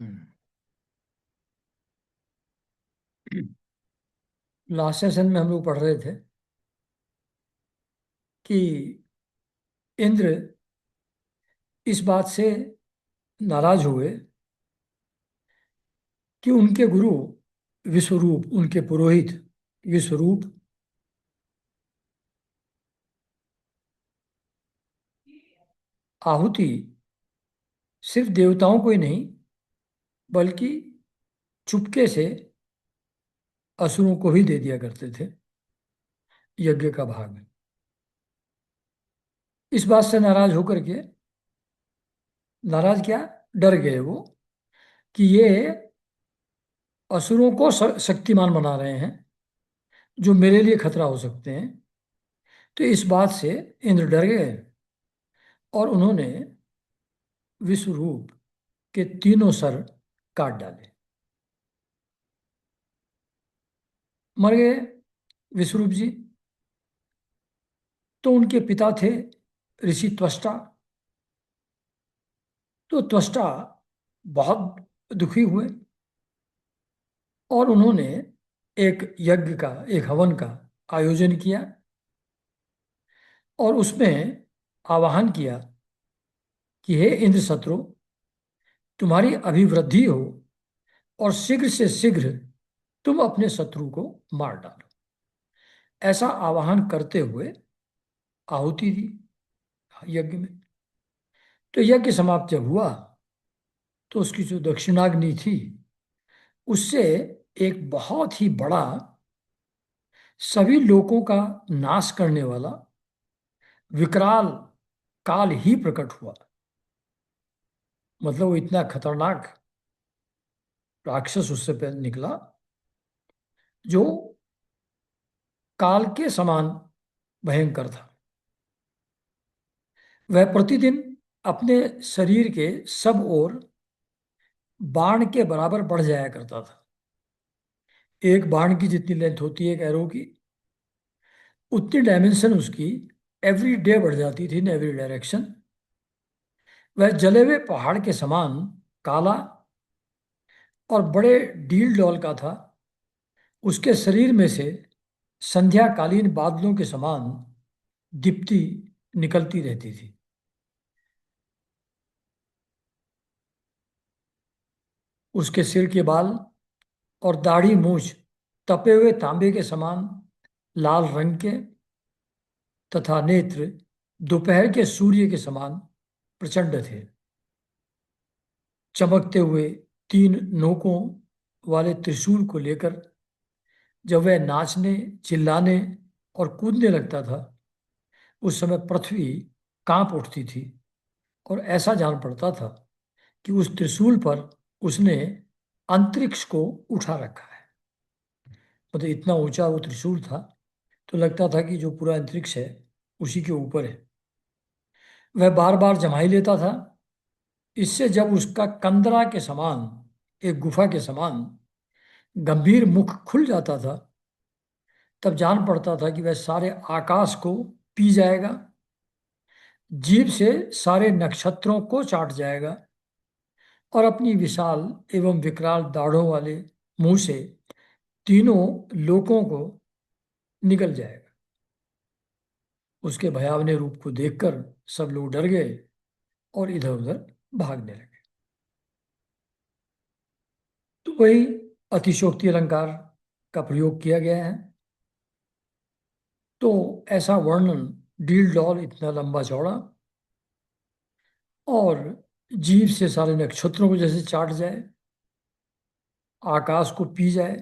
हम्म। Last session में हम लोग पढ़ रहे थे कि इंद्र इस बात से नाराज हुए कि उनके गुरु विश्वरूप, उनके पुरोहित विश्वरूप आहुति सिर्फ देवताओं को ही नहीं बल्कि चुपके से असुरों को भी दे दिया करते थे यज्ञ का भाग। इस बात से नाराज होकर के, नाराज क्या, डर गए वो कि ये असुरों को शक्तिमान बना रहे हैं जो मेरे लिए खतरा हो सकते हैं। तो इस बात से इंद्र डर गए और उन्होंने विश्वरूप के तीनों सर काट डाले, मर गए विश्वरूप जी। तो उनके पिता थे ऋषि त्वष्टा। तो त्वष्टा बहुत दुखी हुए और उन्होंने एक यज्ञ का, एक हवन का आयोजन किया और उसमें आवाहन किया कि हे इंद्र शत्रु, तुम्हारी अभिवृद्धि हो और शीघ्र से शीघ्र तुम अपने शत्रु को मार डालो। ऐसा आवाहन करते हुए आहुति दी यज्ञ में। तो यज्ञ समाप्त जब हुआ तो उसकी जो दक्षिणाग्नि थी उससे एक बहुत ही बड़ा, सभी लोगों का नाश करने वाला विकराल काल ही प्रकट हुआ। मतलब वो इतना खतरनाक राक्षस उससे निकला जो काल के समान भयंकर था। वह प्रतिदिन अपने शरीर के सब ओर बाण के बराबर बढ़ जाया करता था। एक बाण की जितनी लेंथ होती है एक एरो की, उतनी डायमेंशन उसकी एवरी डे बढ़ जाती थी इन एवरी डायरेक्शन। वह जले हुए पहाड़ के समान काला और बड़े डील डॉल का था। उसके शरीर में से संध्याकालीन बादलों के समान दीप्ति निकलती रहती थी। उसके सिर के बाल और दाढ़ी मूछ तपे हुए तांबे के समान लाल रंग के तथा नेत्र दोपहर के सूर्य के समान प्रचंड थे। चमकते हुए तीन नोकों वाले त्रिशूल को लेकर जब वह नाचने, चिल्लाने और कूदने लगता था उस समय पृथ्वी कांप उठती थी और ऐसा जान पड़ता था कि उस त्रिशूल पर उसने अंतरिक्ष को उठा रखा है। मतलब इतना ऊंचा वो त्रिशूल था, तो लगता था कि जो पूरा अंतरिक्ष है उसी के ऊपर है। वह बार बार जमाई लेता था। इससे जब उसका कंदरा के समान, एक गुफा के समान गंभीर मुख खुल जाता था तब जान पड़ता था कि वह सारे आकाश को पी जाएगा, जीभ से सारे नक्षत्रों को चाट जाएगा और अपनी विशाल एवं विकराल दाढ़ों वाले मुंह से तीनों लोकों को निगल जाएगा। उसके भयावने रूप को देखकर सब लोग डर गए और इधर उधर भागने लगे। तो वही अतिशोक्ति अलंकार का प्रयोग किया गया है। तो ऐसा वर्णन, डील डॉल इतना लंबा चौड़ा और जीभ से सारे नक्षत्रों को जैसे चाट जाए, आकाश को पी जाए,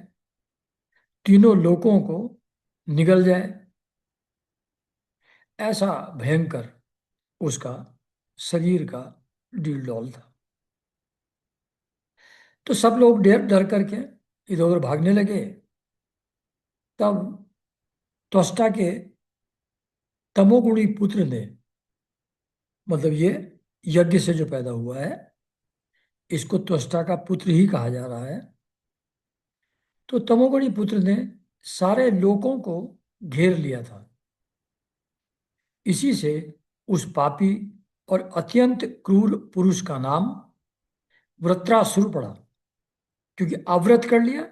तीनों लोकों को निगल जाए, ऐसा भयंकर उसका शरीर का डील डॉल था। तो सब लोग डर डर करके इधर उधर भागने लगे। तब त्वष्टा के तमोगुणी पुत्र ने, मतलब ये यज्ञ से जो पैदा हुआ है इसको त्वष्टा का पुत्र ही कहा जा रहा है। तो तमोगुणी पुत्र ने सारे लोकों को घेर लिया था। इसी से उस पापी और अत्यंत क्रूर पुरुष का नाम वृत्रासुर पड़ा, क्योंकि अव्रत कर लिया,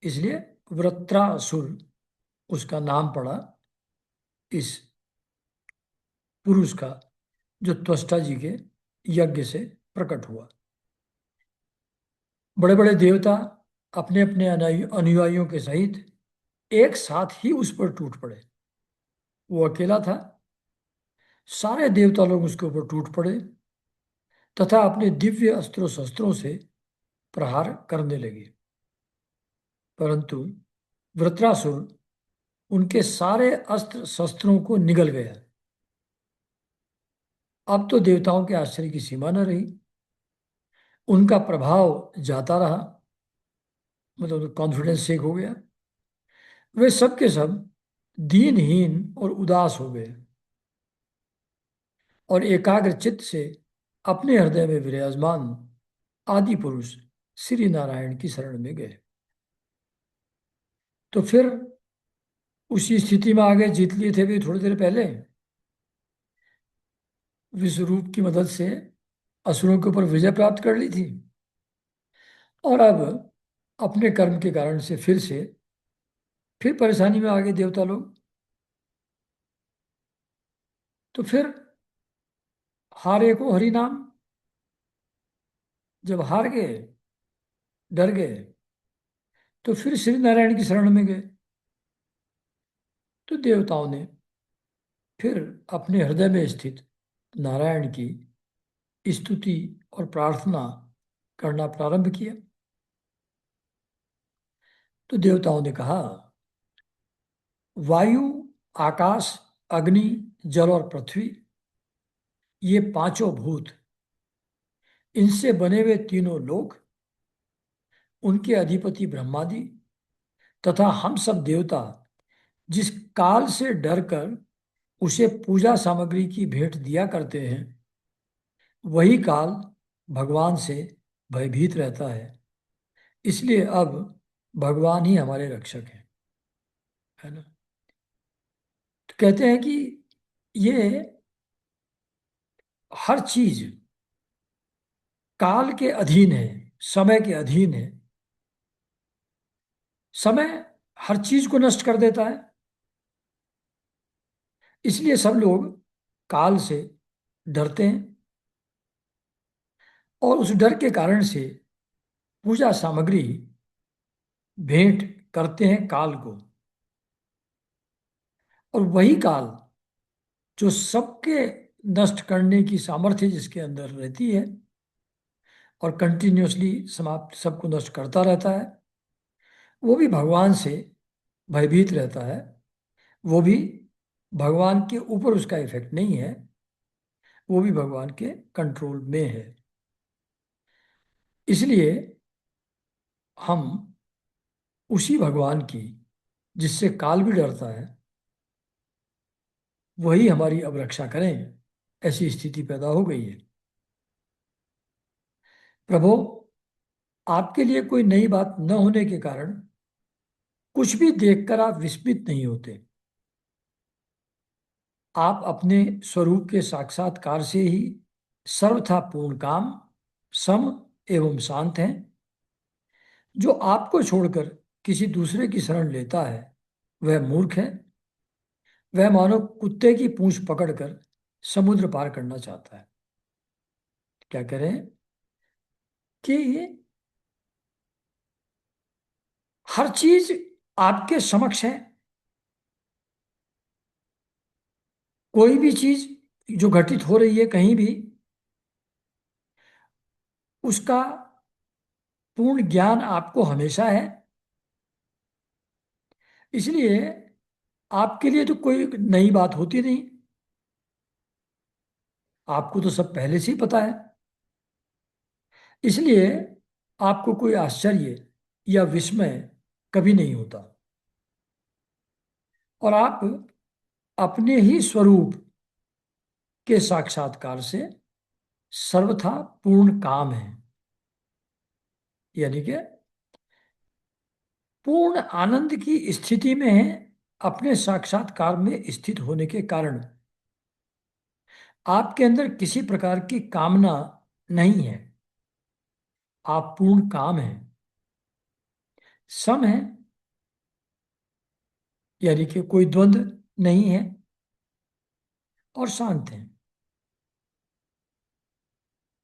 इसलिए वृत्रासुर उसका नाम पड़ा इस पुरुष का, जो त्वष्टा जी के यज्ञ से प्रकट हुआ। बड़े बड़े देवता अपने अपने अनुयायियों के सहित एक साथ ही उस पर टूट पड़े। वो अकेला था, सारे देवता लोग उसके ऊपर टूट पड़े तथा अपने दिव्य अस्त्रों शस्त्रों से प्रहार करने लगे। परंतु वृत्रासुर उनके सारे अस्त्र शस्त्रों को निगल गया। अब तो देवताओं के आश्चर्य की सीमा न रही। उनका प्रभाव जाता रहा, मतलब कॉन्फिडेंस शेक हो गया। वे सब के सब दीनहीन और उदास हो गए और एकाग्र चित्त से अपने हृदय में विराजमान आदि पुरुष श्री नारायण की शरण में गए। तो फिर उसी स्थिति में आगे जीत लिए थे भी थोड़ी देर पहले, विश्वरूप की मदद से असुरों के ऊपर विजय प्राप्त कर ली थी, और अब अपने कर्म के कारण से फिर परेशानी में आ गए देवता लोग। तो फिर हारे को हरि नाम, जब हार गए, डर गए, तो फिर श्री नारायण की शरण में गए। तो देवताओं ने फिर अपने हृदय में स्थित नारायण की स्तुति और प्रार्थना करना प्रारंभ किया। तो देवताओं ने कहा, वायु, आकाश, अग्नि, जल और पृथ्वी, ये पांचों भूत, इनसे बने हुए तीनों लोक, उनके अधिपति ब्रह्मादि तथा हम सब देवता जिस काल से डरकर उसे पूजा सामग्री की भेंट दिया करते हैं, वही काल भगवान से भयभीत रहता है। इसलिए अब भगवान ही हमारे रक्षक हैं, है ना। तो कहते हैं कि ये हर चीज काल के अधीन है, समय के अधीन है। समय हर चीज को नष्ट कर देता है, इसलिए सब लोग काल से डरते हैं और उस डर के कारण से पूजा सामग्री भेंट करते हैं काल को। और वही काल जो सबके नष्ट करने की सामर्थ्य जिसके अंदर रहती है और कंटिन्यूसली समाप्त सबको नष्ट करता रहता है, वो भी भगवान से भयभीत रहता है। वो भी भगवान के ऊपर उसका इफेक्ट नहीं है, वो भी भगवान के कंट्रोल में है। इसलिए हम उसी भगवान की, जिससे काल भी डरता है, वही हमारी अब रक्षा करें, ऐसी स्थिति पैदा हो गई है। प्रभु, आपके लिए कोई नई बात न होने के कारण कुछ भी देखकर आप विस्मित नहीं होते। आप अपने स्वरूप के साक्षात्कार से ही सर्वथा पूर्ण काम, सम एवं शांत हैं। जो आपको छोड़कर किसी दूसरे की शरण लेता है, वह मूर्ख है। वह मानो कुत्ते की पूंछ पकड़कर समुद्र पार करना चाहता है। क्या करें कि हर चीज आपके समक्ष है। कोई भी चीज जो घटित हो रही है कहीं भी, उसका पूर्ण ज्ञान आपको हमेशा है। इसलिए आपके लिए तो कोई नई बात होती नहीं, आपको तो सब पहले से ही पता है। इसलिए आपको कोई आश्चर्य या विस्मय कभी नहीं होता, और आप अपने ही स्वरूप के साक्षात्कार से सर्वथा पूर्ण काम है। यानी कि पूर्ण आनंद की स्थिति में है। अपने साक्षात्कार में स्थित होने के कारण आपके अंदर किसी प्रकार की कामना नहीं है। आप पूर्ण काम हैं, सम है, यानी कि कोई द्वंद्व नहीं है, और शांत हैं।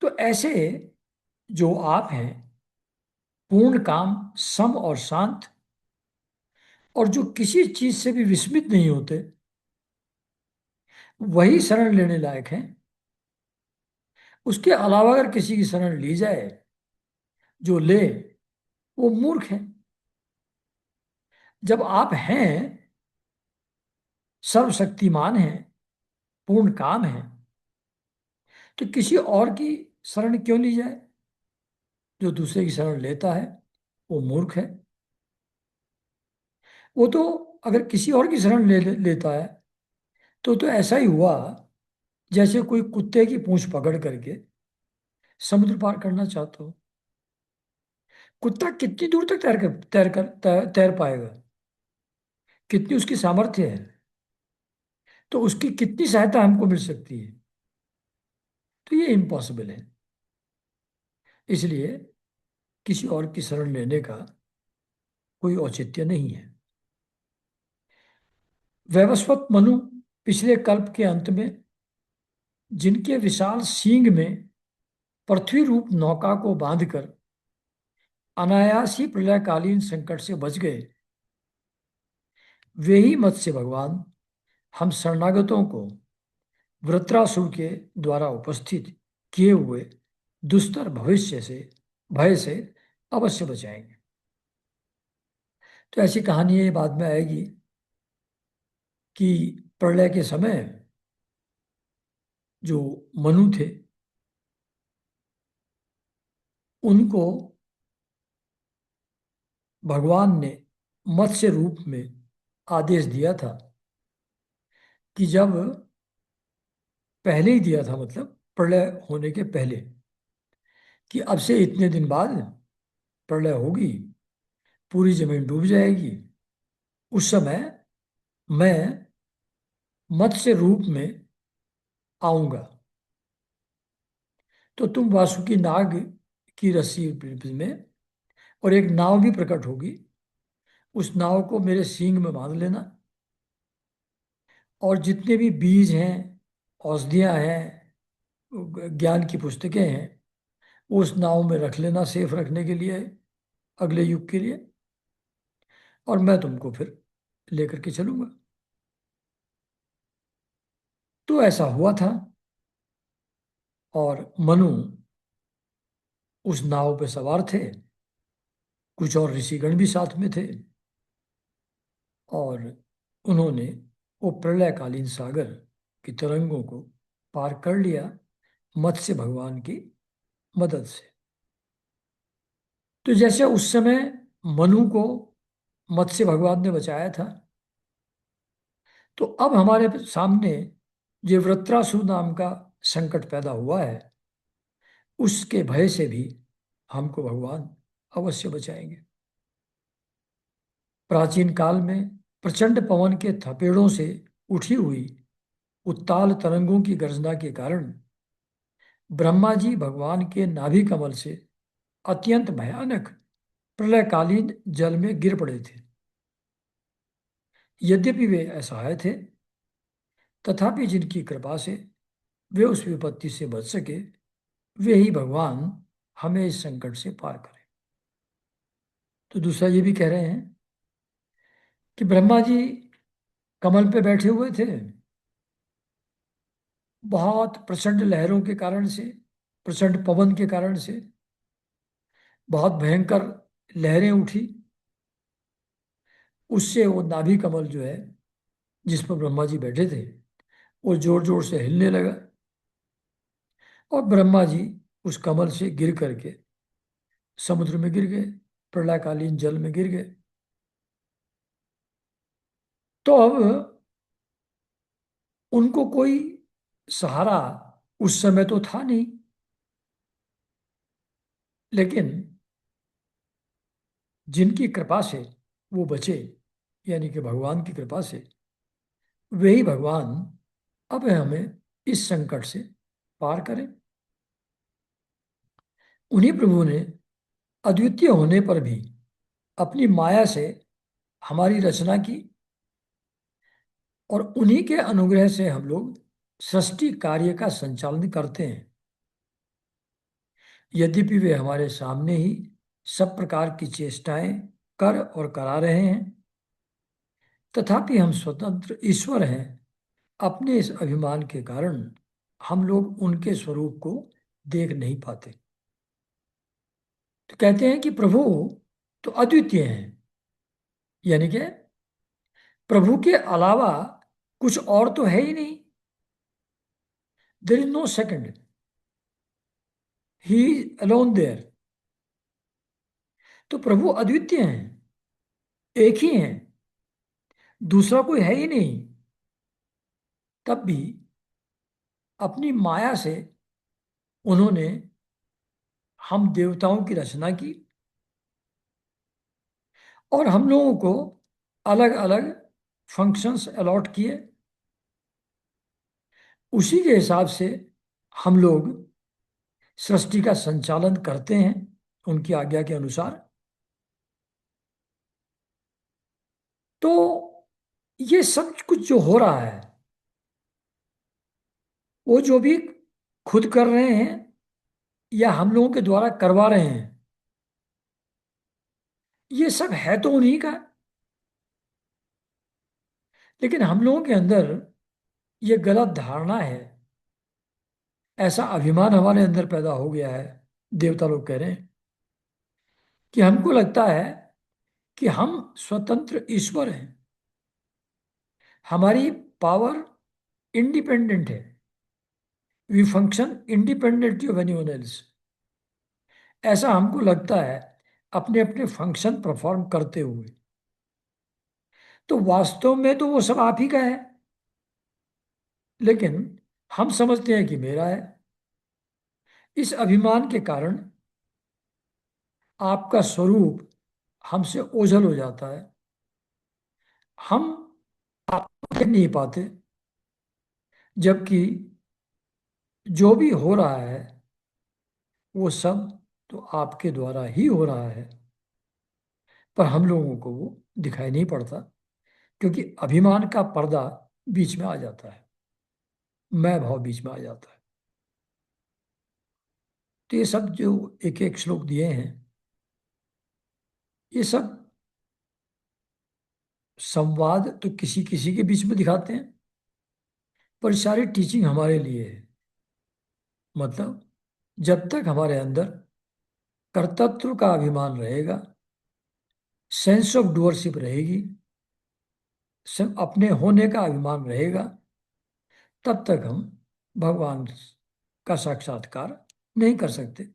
तो ऐसे जो आप हैं, पूर्ण काम, सम और शांत, और जो किसी चीज से भी विस्मित नहीं होते, वही शरण लेने लायक हैं। उसके अलावा अगर किसी की शरण ली जाए, जो ले, वो मूर्ख है। जब आप हैं, सर्वशक्तिमान हैं, पूर्ण काम है, तो किसी और की शरण क्यों ली जाए? जो दूसरे की शरण लेता है, वो मूर्ख है। वो तो अगर किसी और की शरण लेता है, तो ऐसा ही हुआ जैसे कोई कुत्ते की पूंछ पकड़ करके समुद्र पार करना चाहता हो। कुत्ता कितनी दूर तक तैर पाएगा? कितनी उसकी सामर्थ्य है? तो उसकी कितनी सहायता हमको मिल सकती है? तो ये इम्पॉसिबल है। इसलिए किसी और की शरण लेने का कोई औचित्य नहीं है। वैवस्वत मनु पिछले कल्प के अंत में जिनके विशाल सींग में पृथ्वी रूप नौका को बांधकर अनायास ही प्रलयकालीन संकट से बच गए, वे ही मत्स्य भगवान हम शरणागतों को वृत्रासुर के द्वारा उपस्थित किए हुए दुस्तर भविष्य से, भय से अवश्य बचाएंगे। तो ऐसी कहानी ये बाद में आएगी कि प्रलय के समय जो मनु थे, उनको भगवान ने मत्स्य रूप में आदेश दिया था कि जब, पहले ही दिया था मतलब प्रलय होने के पहले, कि अब से इतने दिन बाद प्रलय होगी, पूरी जमीन डूब जाएगी, उस समय मैं मत्स्य रूप में आऊंगा। तो तुम वासुकी नाग की रस्सी में, और एक नाव भी प्रकट होगी, उस नाव को मेरे सींग में बांध लेना, और जितने भी बीज हैं, औषधियां हैं, ज्ञान की पुस्तकें हैं, वो उस नाव में रख लेना, सेफ रखने के लिए, अगले युग के लिए। और मैं तुमको फिर लेकर के चलूंगा। तो ऐसा हुआ था, और मनु उस नाव पे सवार थे, कुछ और ऋषिगण भी साथ में थे, और उन्होंने वो प्रलयकालीन सागर की तरंगों को पार कर लिया मत्स्य भगवान की मदद से। तो जैसे उस समय मनु को मत्स्य भगवान ने बचाया था, तो अब हमारे सामने जो वृत्रासुर नाम का संकट पैदा हुआ है, उसके भय से भी हमको भगवान अवश्य बचाएंगे। प्राचीन काल में प्रचंड पवन के थपेड़ों से उठी हुई उत्ताल तरंगों की गर्जना के कारण ब्रह्मा जी भगवान के नाभि कमल से अत्यंत भयानक प्रलयकालीन जल में गिर पड़े थे। यद्यपि वे असहाय थे, तथापि जिनकी कृपा से वे उस विपत्ति से बच सके, वे ही भगवान हमें इस संकट से पार करें। तो दूसरा ये भी कह रहे हैं कि ब्रह्मा जी कमल पे बैठे हुए थे, बहुत प्रचंड लहरों के कारण से, प्रचंड पवन के कारण से बहुत भयंकर लहरें उठी। उससे वो नाभि कमल जो है, जिस पर ब्रह्मा जी बैठे थे, वो जोर जोर से हिलने लगा, और ब्रह्मा जी उस कमल से गिर करके समुद्र में गिर गए, प्रलयकालीन जल में गिर गए। तो अब उनको कोई सहारा उस समय तो था नहीं, लेकिन जिनकी कृपा से वो बचे, यानी कि भगवान की कृपा से, वे ही भगवान अब हमें इस संकट से पार करें। उन्हीं प्रभु ने अद्वितीय होने पर भी अपनी माया से हमारी रचना की, और उन्हीं के अनुग्रह से हम लोग सृष्टि कार्य का संचालन करते हैं। यद्यपि वे हमारे सामने ही सब प्रकार की चेष्टाएं कर और करा रहे हैं, तथापि हम स्वतंत्र ईश्वर हैं। अपने इस अभिमान के कारण हम लोग उनके स्वरूप को देख नहीं पाते। तो कहते हैं कि प्रभु तो अद्वितीय हैं, यानी कि प्रभु के अलावा कुछ और तो है ही नहीं। There is no second, he alone there. तो प्रभु अद्वितीय हैं, एक ही हैं, दूसरा कोई है ही नहीं। तब भी अपनी माया से उन्होंने हम देवताओं की रचना की, और हम लोगों को अलग अलग फंक्शंस अलॉट किए। उसी के हिसाब से हम लोग सृष्टि का संचालन करते हैं, उनकी आज्ञा के अनुसार। तो ये सब कुछ जो हो रहा है, वो जो भी खुद कर रहे हैं या हम लोगों के द्वारा करवा रहे हैं, ये सब है तो उन्हीं का। लेकिन हम लोगों के अंदर ये गलत धारणा है, ऐसा अभिमान हमारे अंदर पैदा हो गया है। देवता लोग कह रहे हैं कि हमको लगता है कि हम स्वतंत्र ईश्वर हैं, हमारी पावर इंडिपेंडेंट है, we function independently of anyone else. ऐसा हमको लगता है अपने अपने फंक्शन परफॉर्म करते हुए। तो वास्तव में तो वो सब आप ही का है, लेकिन हम समझते हैं कि मेरा है। इस अभिमान के कारण आपका स्वरूप हमसे ओझल हो जाता है, हम आपको देख नहीं पाते। जबकि जो भी हो रहा है वो सब तो आपके द्वारा ही हो रहा है, पर हम लोगों को वो दिखाई नहीं पड़ता, क्योंकि अभिमान का पर्दा बीच में आ जाता है, मैं भाव बीच में आ जाता है। तो ये सब जो एक एक श्लोक दिए हैं, ये सब संवाद तो किसी किसी के बीच में दिखाते हैं, पर सारी टीचिंग हमारे लिए है। मतलब जब तक हमारे अंदर कर्तृत्व का अभिमान रहेगा, सेंस ऑफ डूअरशिप रहेगी, सब अपने होने का अभिमान रहेगा, तब तक हम भगवान का साक्षात्कार नहीं कर सकते,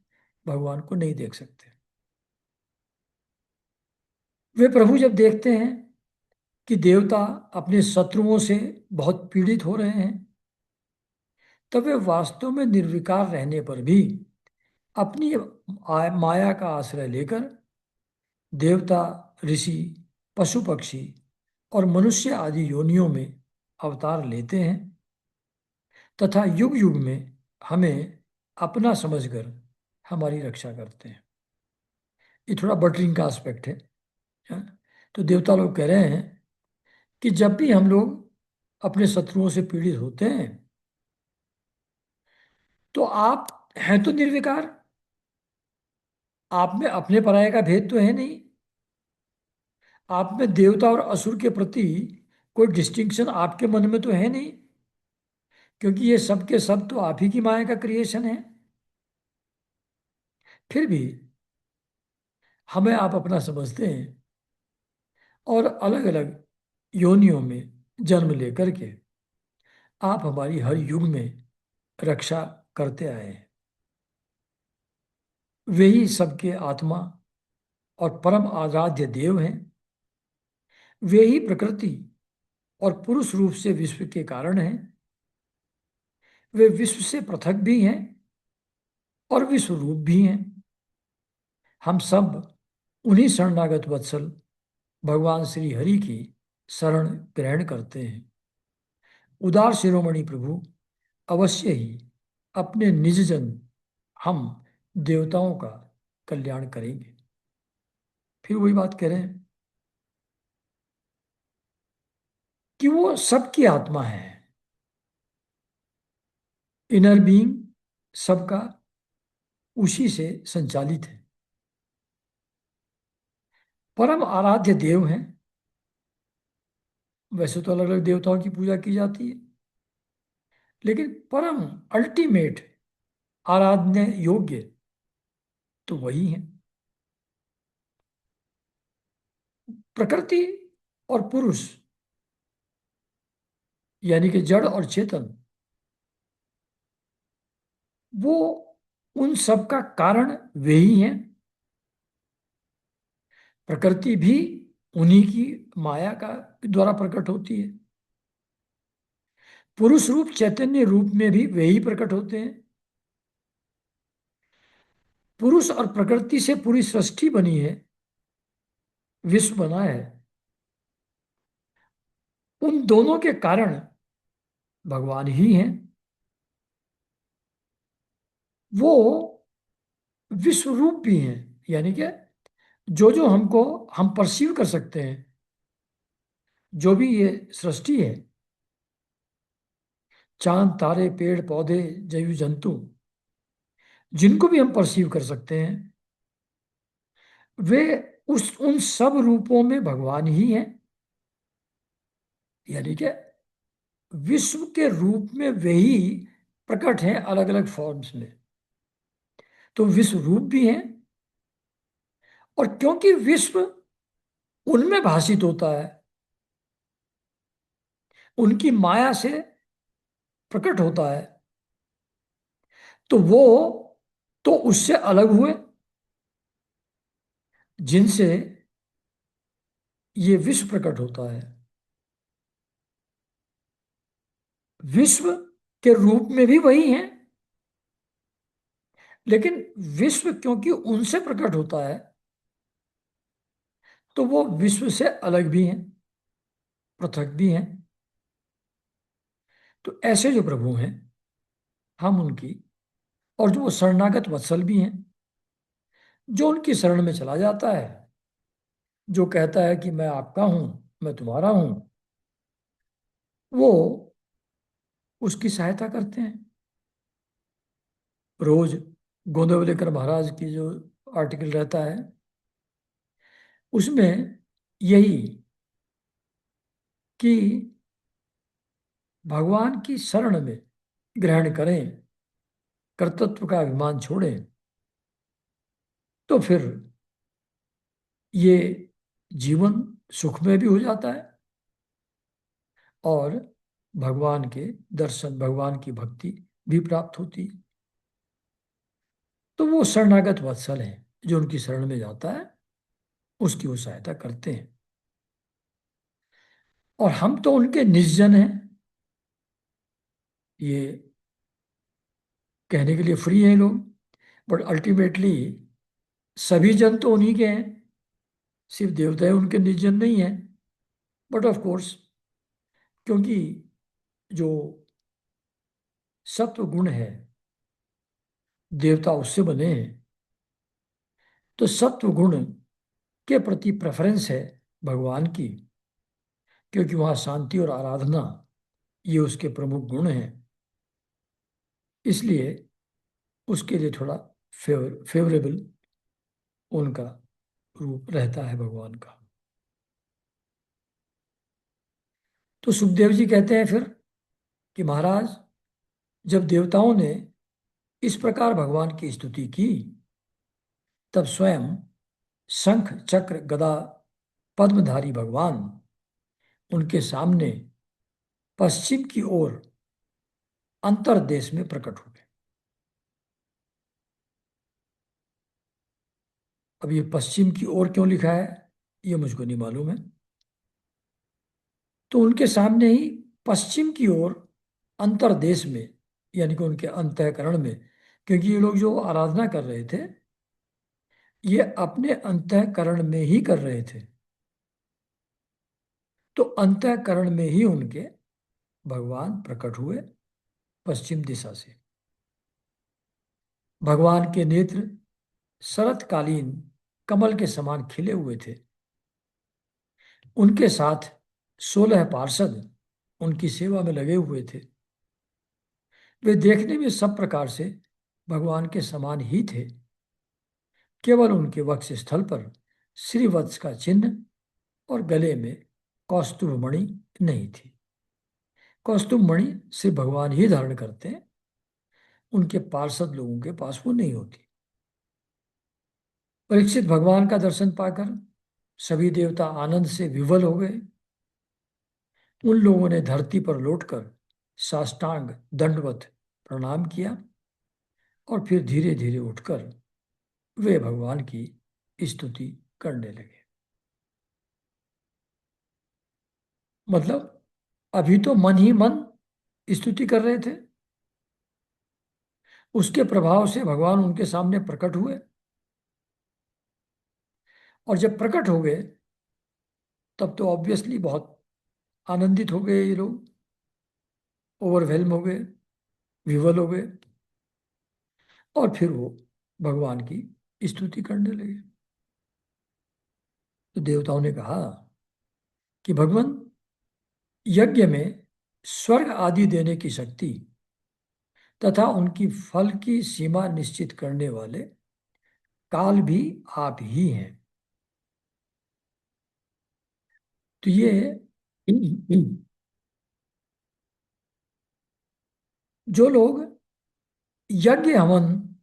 भगवान को नहीं देख सकते। वे प्रभु जब देखते हैं कि देवता अपने शत्रुओं से बहुत पीड़ित हो रहे हैं, तब वे वास्तव में निर्विकार रहने पर भी अपनी माया का आश्रय लेकर देवता, ऋषि, पशु पक्षी और मनुष्य आदि योनियों में अवतार लेते हैं, तथा युग युग में हमें अपना समझकर हमारी रक्षा करते हैं। ये थोड़ा बटरिंग का एस्पेक्ट है। हाँ? तो देवता लोग कह रहे हैं कि जब भी हम लोग अपने शत्रुओं से पीड़ित होते हैं, तो आप हैं तो निर्विकार, आप में अपने पराये का भेद तो है नहीं, आप में देवता और असुर के प्रति कोई डिस्टिंक्शन आपके मन में तो है नहीं, क्योंकि ये सब के सब तो आप ही की माया का क्रिएशन है। फिर भी हमें आप अपना समझते हैं और अलग अलग योनियों में जन्म लेकर के आप हमारी हर युग में रक्षा करते आए हैं। वे ही सबके आत्मा और परम आराध्य देव हैं। वे ही प्रकृति और पुरुष रूप से विश्व के कारण हैं। वे विश्व से पृथक भी हैं और विश्व रूप भी हैं। हम सब उन्हीं शरणागत वत्सल भगवान श्री हरि की शरण ग्रहण करते हैं। उदार शिरोमणि प्रभु अवश्य ही अपने निज जन हम देवताओं का कल्याण करेंगे। फिर वही बात कह रहे हैं कि वो सबकी आत्मा है, इनर बीइंग सबका उसी से संचालित है। परम आराध्य देव हैं। वैसे तो अलग अलग देवताओं की पूजा की जाती है, लेकिन परम अल्टीमेट आराधने योग्य तो वही है। प्रकृति और पुरुष यानी कि जड़ और चेतन, वो उन सब का कारण वे ही हैं। प्रकृति भी उन्हीं की माया का द्वारा प्रकट होती है। पुरुष रूप चैतन्य रूप में भी वे ही प्रकट होते हैं। पुरुष और प्रकृति से पूरी सृष्टि बनी है, विश्व बना है। उन दोनों के कारण भगवान ही हैं। वो विश्व रूप भी हैं, यानी कि जो जो हमको हम परसीव कर सकते हैं, जो भी ये सृष्टि है, चांद तारे पेड़ पौधे जैव जंतु, जिनको भी हम परसीव कर सकते हैं, वे उस उन सब रूपों में भगवान ही हैं। यानी कि विश्व के रूप में वे ही प्रकट हैं, अलग अलग फॉर्म्स में। तो विश्व रूप भी हैं, और क्योंकि विश्व उनमें भाषित होता है, उनकी माया से प्रकट होता है, तो वो तो उससे अलग हुए जिनसे ये विश्व प्रकट होता है। विश्व के रूप में भी वही हैं, लेकिन विश्व क्योंकि उनसे प्रकट होता है, तो वो विश्व से अलग भी हैं, पृथक भी हैं। तो ऐसे जो प्रभु हैं, हम उनकी, और जो वो शरणागत वत्सल भी हैं, जो उनकी शरण में चला जाता है, जो कहता है कि मैं आपका हूं, मैं तुम्हारा हूं, वो उसकी सहायता करते हैं। रोज गोंदवलेकर महाराज की जो आर्टिकल रहता है, उसमें यही कि भगवान की शरण में ग्रहण करें, कर्तृत्व का अभिमान छोड़ें, तो फिर ये जीवन सुखमय भी हो जाता है, और भगवान के दर्शन, भगवान की भक्ति भी प्राप्त होती है। तो वो शरणागत वत्सल हैं, जो उनकी शरण में जाता है उसकी वो सहायता करते हैं। और हम तो उनके निजजन हैं, ये कहने के लिए फ्री हैं लोग, बट अल्टीमेटली सभी जन तो उन्हीं के हैं। सिर्फ देवता उनके निजजन नहीं हैं, बट ऑफ कोर्स क्योंकि जो सत्व गुण है, देवता उससे बने हैं, तो सत्व गुण के प्रति प्रेफरेंस है भगवान की, क्योंकि वहाँ शांति और आराधना ये उसके प्रमुख गुण हैं। इसलिए उसके लिए थोड़ा फेवरेबल उनका रूप रहता है भगवान का। तो सुखदेव जी कहते हैं फिर कि महाराज, जब देवताओं ने इस प्रकार भगवान की स्तुति की, तब स्वयं शंख चक्र गदा पद्मधारी भगवान उनके सामने पश्चिम की ओर अंतर्देश में प्रकट हो गए। अब ये पश्चिम की ओर क्यों लिखा है, ये मुझको नहीं मालूम है। तो उनके सामने ही पश्चिम की ओर अंतर्देश में, यानी कि उनके अंतःकरण में, क्योंकि ये लोग जो आराधना कर रहे थे, ये अपने अंतःकरण में ही कर रहे थे। तो अंतःकरण में ही उनके भगवान प्रकट हुए पश्चिम दिशा से। भगवान के नेत्र शरतकालीन कमल के समान खिले हुए थे। उनके साथ 16 पार्षद उनकी सेवा में लगे हुए थे। वे देखने में सब प्रकार से भगवान के समान ही थे। केवल उनके वक्ष स्थल पर श्रीवत्स का चिन्ह और गले में कौस्तुभ मणि नहीं थी। कौस्तुभ मणि सिर्फ भगवान ही धारण करते हैं, उनके पार्षद लोगों के पास वो नहीं होती। परीक्षित भगवान का दर्शन पाकर सभी देवता आनंद से विवल हो गए। उन लोगों ने धरती पर लौटकर साष्टांग दंडवत प्रणाम किया और फिर धीरे धीरे उठकर वे भगवान की स्तुति करने लगे। मतलब अभी तो मन ही मन स्तुति कर रहे थे, उसके प्रभाव से भगवान उनके सामने प्रकट हुए, और जब प्रकट हो गए तब तो ऑब्वियसली बहुत आनंदित हो गए ये लोग, ओवरवेल्म हो गए, विवल हो गए, और फिर वो भगवान की स्तुति करने लगे। तो देवताओं ने कहा कि भगवान, यज्ञ में स्वर्ग आदि देने की शक्ति तथा उनकी फल की सीमा निश्चित करने वाले काल भी आप ही हैं। तो ये जो लोग यज्ञ हवन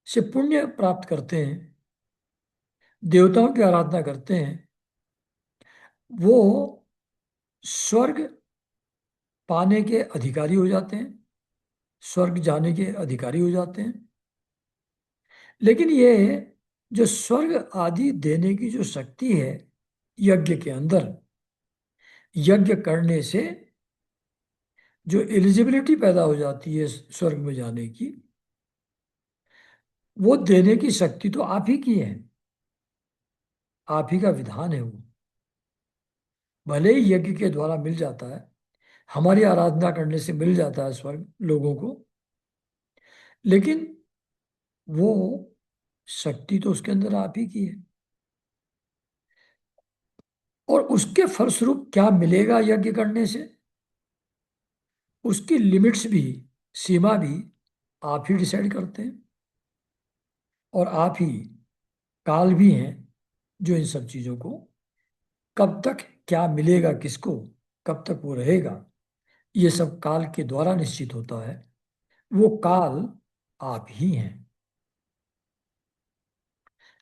से पुण्य प्राप्त करते हैं, देवताओं की आराधना करते हैं, वो स्वर्ग पाने के अधिकारी हो जाते हैं, स्वर्ग जाने के अधिकारी हो जाते हैं। लेकिन ये जो स्वर्ग आदि देने की जो शक्ति है यज्ञ के अंदर, यज्ञ करने से जो एलिजिबिलिटी पैदा हो जाती है स्वर्ग में जाने की, वो देने की शक्ति तो आप ही की है, आप ही का विधान है वो। भले ही यज्ञ के द्वारा मिल जाता है, हमारी आराधना करने से मिल जाता है स्वर्ग लोगों को, लेकिन वो शक्ति तो उसके अंदर आप ही की है। और उसके फलस्वरूप क्या मिलेगा यज्ञ करने से, उसकी लिमिट्स भी, सीमा भी आप ही डिसाइड करते हैं। और आप ही काल भी हैं जो इन सब चीजों को, कब तक क्या मिलेगा किसको, कब तक वो रहेगा, ये सब काल के द्वारा निश्चित होता है। वो काल आप ही हैं।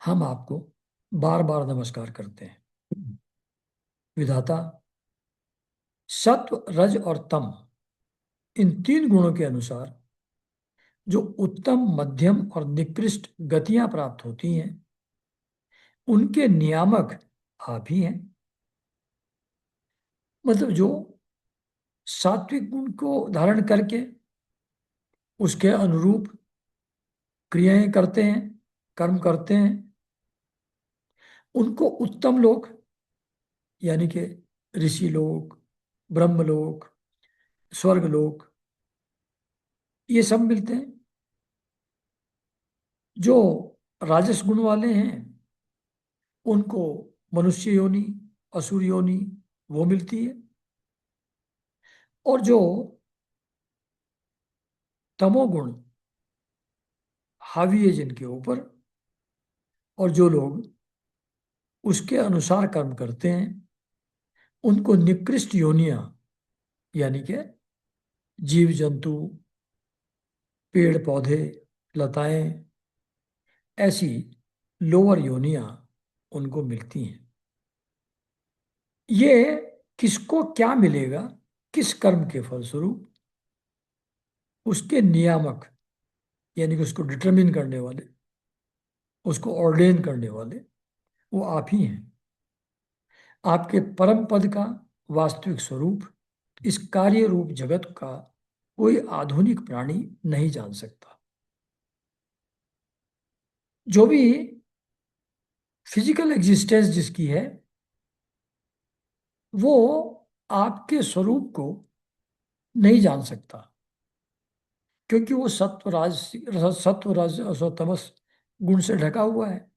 हम आपको बार बार नमस्कार करते हैं। विधाता, सत्व रज और तम, इन तीन गुणों के अनुसार जो उत्तम मध्यम और निकृष्ट गतियां प्राप्त होती हैं, उनके नियामक आप ही हैं। मतलब जो सात्विक गुण को धारण करके उसके अनुरूप क्रियाएं करते हैं, कर्म करते हैं, उनको उत्तम लोक, यानी कि ऋषि लोक, ब्रह्मलोक, स्वर्गलोक, ये सब मिलते हैं। जो राजस गुण वाले हैं उनको मनुष्य योनि, असुर योनि वो मिलती है। और जो तमोगुण हावी है जिनके ऊपर, और जो लोग उसके अनुसार कर्म करते हैं, उनको निकृष्ट योनियां, यानी कि जीव जंतु, पेड़ पौधे, लताएं, ऐसी लोअर योनियां उनको मिलती हैं। ये किसको क्या मिलेगा, किस कर्म के फलस्वरूप, उसके नियामक, यानी कि उसको डिटरमिन करने वाले, उसको ऑर्डेन करने वाले वो आप ही हैं। आपके परम पद का वास्तविक स्वरूप इस कार्य रूप जगत का कोई आधुनिक प्राणी नहीं जान सकता। जो भी फिजिकल एग्जिस्टेंस जिसकी है, वो आपके स्वरूप को नहीं जान सकता, क्योंकि वो सत्व राज, सत्व राज और तमस गुण से ढका हुआ है।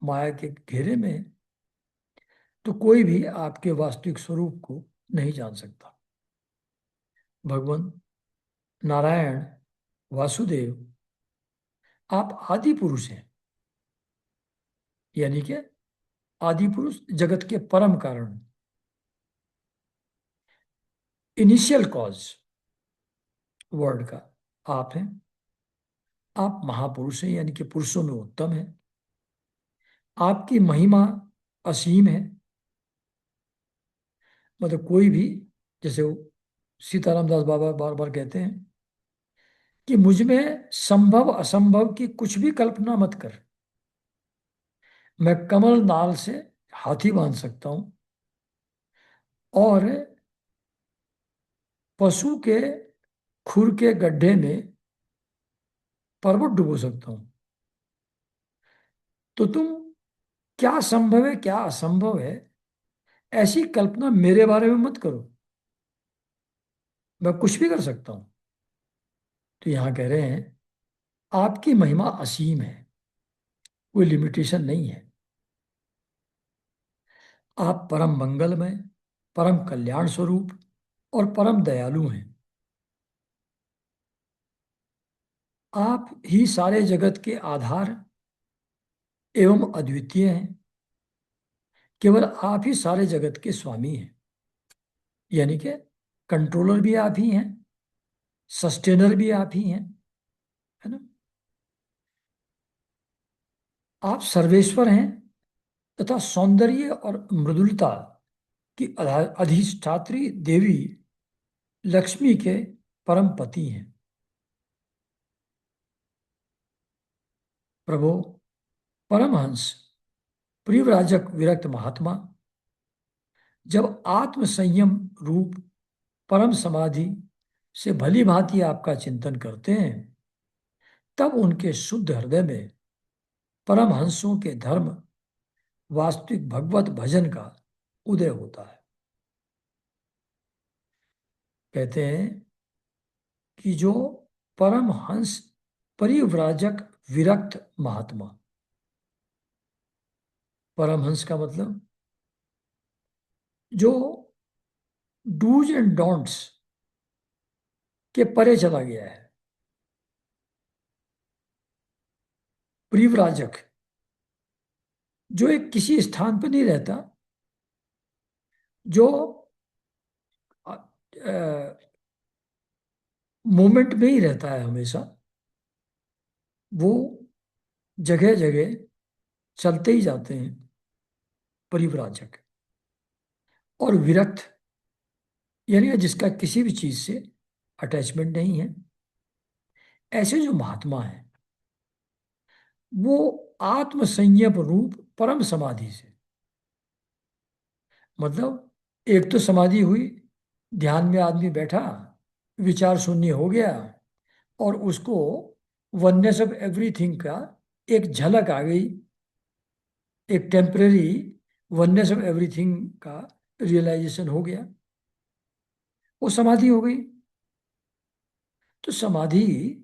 माया के घेरे में है, तो कोई भी आपके वास्तविक स्वरूप को नहीं जान सकता। भगवान नारायण वासुदेव, आप आदि पुरुष हैं, यानी कि आदि पुरुष, जगत के परम कारण, इनिशियल कॉज वर्ड का आप हैं। आप महापुरुष हैं, यानी कि पुरुषों में उत्तम है। आपकी महिमा असीम है। मतलब कोई भी, जैसे वो सीताराम दास बाबा बार बार कहते हैं कि मुझ में संभव असंभव की कुछ भी कल्पना मत कर। मैं कमल नाल से हाथी बांध सकता हूं और पशु के खुर के गड्ढे में पर्वत डुबो सकता हूं। तो तुम, क्या संभव है क्या असंभव है, ऐसी कल्पना मेरे बारे में मत करो। मैं कुछ भी कर सकता हूं। तो यहां कह रहे हैं आपकी महिमा असीम है, कोई लिमिटेशन नहीं है। आप परम मंगलमय, परम कल्याण स्वरूप और परम दयालु हैं। आप ही सारे जगत के आधार एवं अद्वितीय हैं। केवल आप ही सारे जगत के स्वामी हैं, यानी कि कंट्रोलर भी आप ही हैं, सस्टेनर भी आप ही हैं, है ना। आप सर्वेश्वर हैं तथा सौंदर्य और मृदुलता की अधिष्ठात्री देवी लक्ष्मी के परम पति हैं। प्रभो परमहंस परिव्राजक विरक्त महात्मा जब आत्म संयम रूप परम समाधि से भली भांति आपका चिंतन करते हैं, तब उनके शुद्ध हृदय में परमहंसों के धर्म वास्तविक भगवत भजन का उदय होता है। कहते हैं कि जो परमहंस परिव्राजक विरक्त महात्मा, परमहंस का मतलब जो डूज एंड डोंट्स के परे चला गया है। परिव्राजक जो एक किसी स्थान पर नहीं रहता, जो मोमेंट में ही रहता है हमेशा, वो जगह जगह चलते ही जाते हैं, परिव्राजक। और विरक्त यानी कि जिसका किसी भी चीज से अटैचमेंट नहीं है। ऐसे जो महात्मा हैं वो आत्म संयम रूप परम समाधि से, मतलब एक तो समाधि हुई, ध्यान में आदमी बैठा, विचार शून्य हो गया और उसको वननेस ऑफ एवरीथिंग का एक झलक आ गई, एक टेम्परेरी वननेस ऑफ एवरीथिंग का रियलाइजेशन हो गया, वो समाधि हो गई। तो समाधि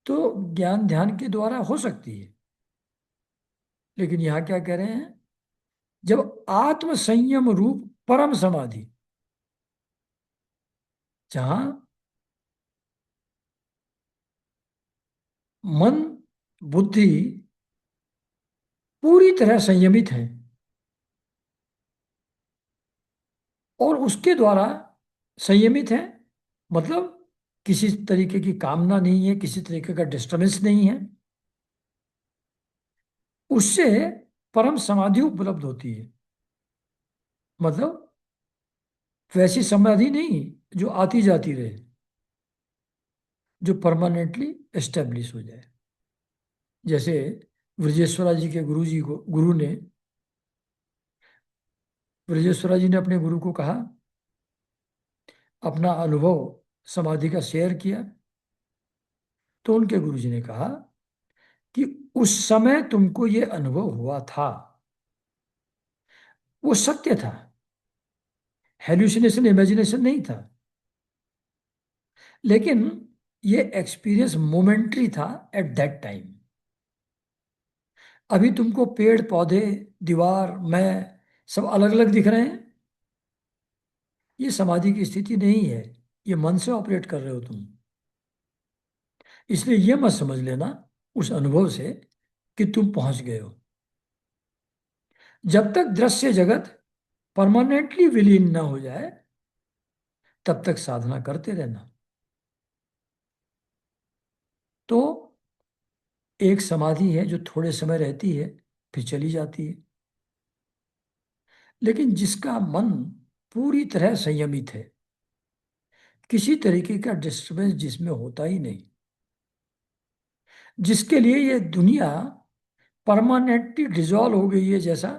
तो ज्ञान ध्यान के द्वारा हो सकती है, लेकिन यहां क्या कह रहे हैं, जब आत्म संयम रूप परम समाधि, जहां मन बुद्धि पूरी तरह संयमित है और उसके द्वारा संयमित है, मतलब किसी तरीके की कामना नहीं है, किसी तरीके का डिस्टर्बेंस नहीं है, उससे परम समाधि उपलब्ध होती है। मतलब वैसी समाधि नहीं जो आती जाती रहे, जो परमानेंटली एस्टेब्लिश हो जाए। जैसे ब्रजेश्वरा जी के गुरु ने, ब्रजेश्वरा जी ने अपने गुरु को कहा, अपना अनुभव समाधि का शेयर किया, तो उनके गुरु जी ने कहा कि उस समय तुमको ये अनुभव हुआ था वो सत्य था, हेल्यूसिनेशन इमेजिनेशन नहीं था, लेकिन ये एक्सपीरियंस मोमेंट्री था एट दैट टाइम। अभी तुमको पेड़ पौधे, दीवार, मैं, सब अलग अलग दिख रहे हैं। ये समाधि की स्थिति नहीं है। ये मन से ऑपरेट कर रहे हो तुम। इसलिए ये मत समझ लेना उस अनुभव से कि तुम पहुंच गए हो। जब तक दृश्य जगत परमानेंटली विलीन ना हो जाए, तब तक साधना करते रहना। तो एक समाधि है जो थोड़े समय रहती है, फिर चली जाती है। लेकिन जिसका मन पूरी तरह संयमित है, किसी तरीके का डिस्टरबेंस जिसमें होता ही नहीं, जिसके लिए ये दुनिया परमानेंटली डिजॉल्व हो गई है, जैसा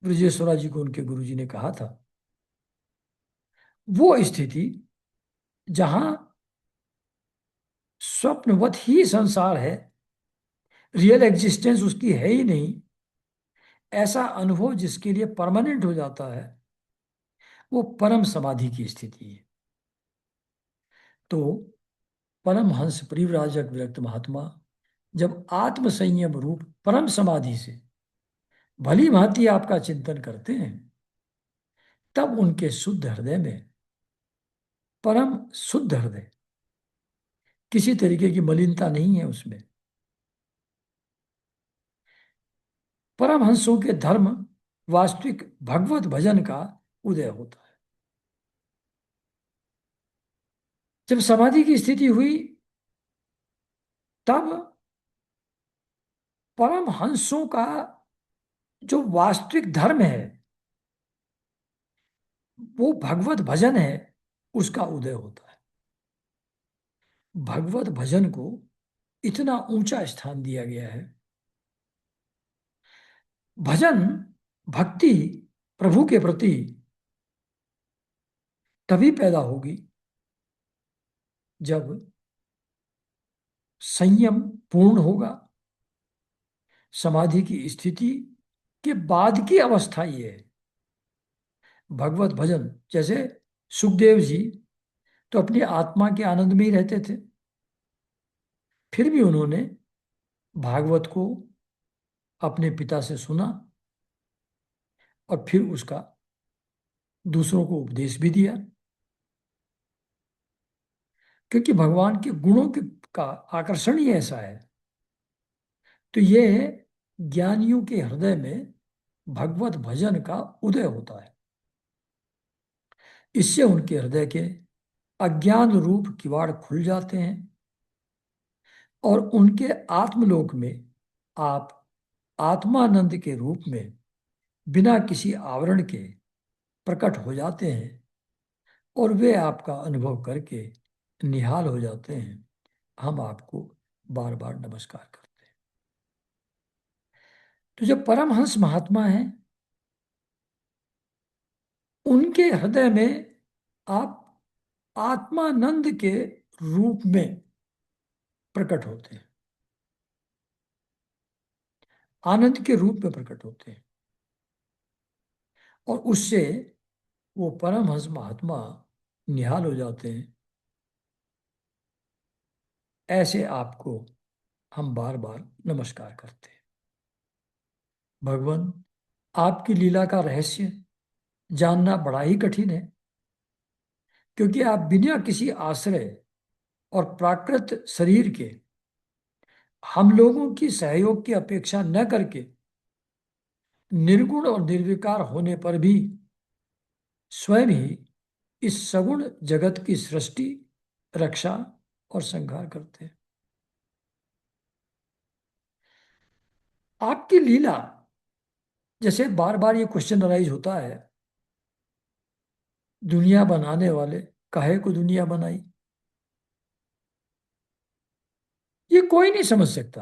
ब्रजेश्वरा जी को उनके गुरु जी ने कहा था, वो स्थिति जहां स्वप्नवत ही संसार है, रियल एग्जिस्टेंस उसकी है ही नहीं, ऐसा अनुभव जिसके लिए परमानेंट हो जाता है, वो परम समाधि की स्थिति है। तो परमहंस परिव्राजक विरक्त महात्मा जब आत्म संयम रूप परम समाधि से भली भांति आपका चिंतन करते हैं, तब उनके शुद्ध हृदय में, परम शुद्ध हृदय, किसी तरीके की मलिनता नहीं है उसमें, परमहंसों के धर्म, वास्तविक भगवत भजन का उदय होता है। जब समाधि की स्थिति हुई, तब परमहंसों का जो वास्तविक धर्म है, वो भगवत भजन है, उसका उदय होता है। भगवत भजन को इतना ऊंचा स्थान दिया गया है। भजन, भक्ति प्रभु के प्रति तभी पैदा होगी जब संयम पूर्ण होगा। समाधि की स्थिति के बाद की अवस्था ये है भगवत भजन। जैसे सुखदेव जी तो अपनी आत्मा के आनंद में ही रहते थे, फिर भी उन्होंने भागवत को अपने पिता से सुना और फिर उसका दूसरों को उपदेश भी दिया, क्योंकि भगवान के गुणों के का आकर्षण ही ऐसा है। तो ये ज्ञानियों के हृदय में भगवत भजन का उदय होता है। इससे उनके हृदय के अज्ञान रूप किवाड़ खुल जाते हैं और उनके आत्मलोक में आप आत्मानंद के रूप में बिना किसी आवरण के प्रकट हो जाते हैं और वे आपका अनुभव करके निहाल हो जाते हैं। हम आपको बार बार नमस्कार करते हैं। तो जो परमहंस महात्मा हैं, उनके हृदय में आप आत्मानंद के रूप में प्रकट होते हैं, आनंद के रूप में प्रकट होते हैं, और उससे वो परमहंस महात्मा निहाल हो जाते हैं। ऐसे आपको हम बार बार नमस्कार करते हैं। भगवान, आपकी लीला का रहस्य जानना बड़ा ही कठिन है, क्योंकि आप बिना किसी आश्रय और प्राकृत शरीर के, हम लोगों की सहयोग की अपेक्षा न करके, निर्गुण और निर्विकार होने पर भी स्वयं ही इस सगुण जगत की सृष्टि, रक्षा और संहार करते हैं। आपकी लीला, जैसे बार बार ये क्वेश्चन अराइज होता है, दुनिया बनाने वाले काहे को दुनिया बनाई, ये कोई नहीं समझ सकता।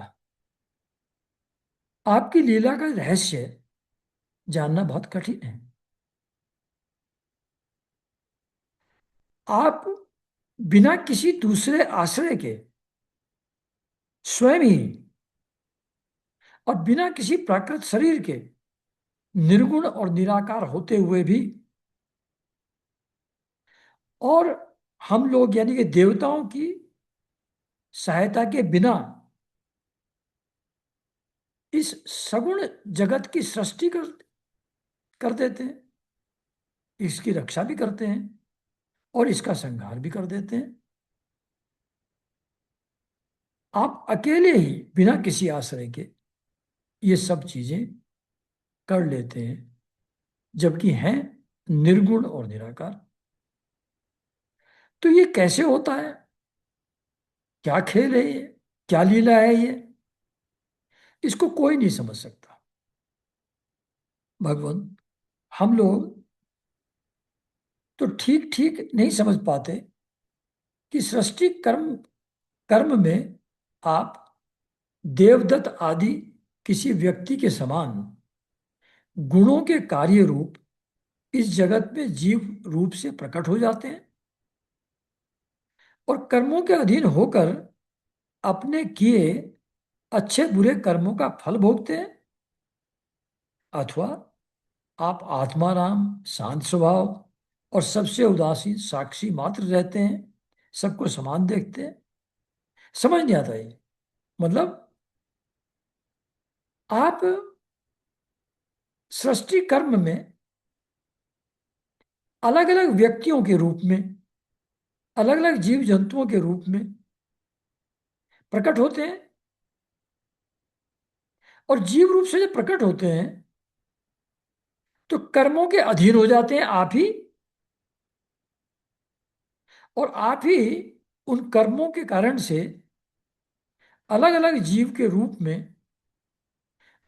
आपकी लीला का रहस्य जानना बहुत कठिन है। आप बिना किसी दूसरे आश्रय के स्वयं ही और बिना किसी प्राकृत शरीर के निर्गुण और निराकार होते हुए भी, और हम लोग यानी कि देवताओं की सहायता के बिना इस सगुण जगत की सृष्टि कर कर देते हैं, इसकी रक्षा भी करते हैं और इसका संहार भी कर देते हैं। आप अकेले ही बिना किसी आश्रय के ये सब चीजें कर लेते हैं, जबकि हैं निर्गुण और निराकार। तो ये कैसे होता है? क्या खेल है ये? क्या लीला है ये? इसको कोई नहीं समझ सकता। भगवान, हम लोग तो ठीक ठीक नहीं समझ पाते कि सृष्टि कर्म कर्म में आप देवदत्त आदि किसी व्यक्ति के समान गुणों के कार्य रूप इस जगत में जीव रूप से प्रकट हो जाते हैं और कर्मों के अधीन होकर अपने किए अच्छे बुरे कर्मों का फल भोगते हैं। अथवा आप आत्माराम, शांत स्वभाव और सबसे उदासीन साक्षी मात्र रहते हैं, सबको समान देखते हैं। समझ नहीं आता ये। मतलब आप सृष्टि कर्म में अलग अलग व्यक्तियों के रूप में, अलग अलग जीव जंतुओं के रूप में प्रकट होते हैं और जीव रूप से जब प्रकट होते हैं तो कर्मों के अधीन हो जाते हैं आप ही, और आप ही उन कर्मों के कारण से अलग अलग जीव के रूप में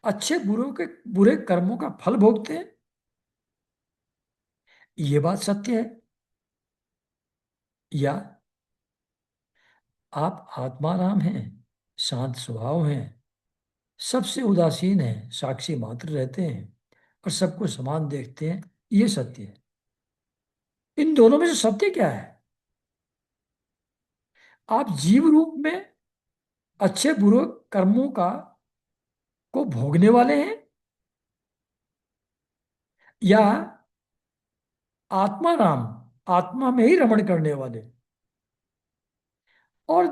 अच्छे बुरों के बुरे कर्मों का फल भोगते हैं। ये बात सत्य है। या आप आत्माराम हैं, शांत स्वभाव हैं, सबसे उदासीन हैं, साक्षी मात्र रहते हैं और सबको समान देखते हैं, ये सत्य है। इन दोनों में से सत्य क्या है? आप जीव रूप में अच्छे बुरे कर्मों का को भोगने वाले हैं, या आत्माराम, आत्मा में ही रमण करने वाले और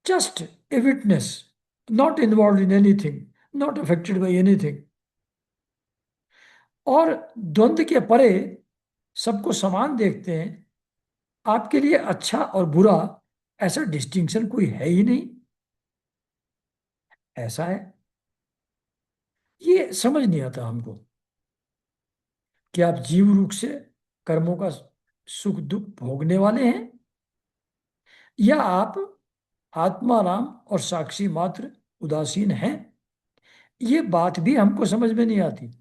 just a witness, not involve in anything, not affected by anything, और द्वंद्व के परे सबको समान देखते हैं। आपके लिए अच्छा और बुरा ऐसा डिस्टिंक्शन कोई है ही नहीं। ऐसा है। ये समझ नहीं आता हमको कि आप जीव रूप से कर्मों का सुख दुख भोगने वाले हैं, या आप आत्माराम और साक्षी मात्र उदासीन हैं। ये बात भी हमको समझ में नहीं आती।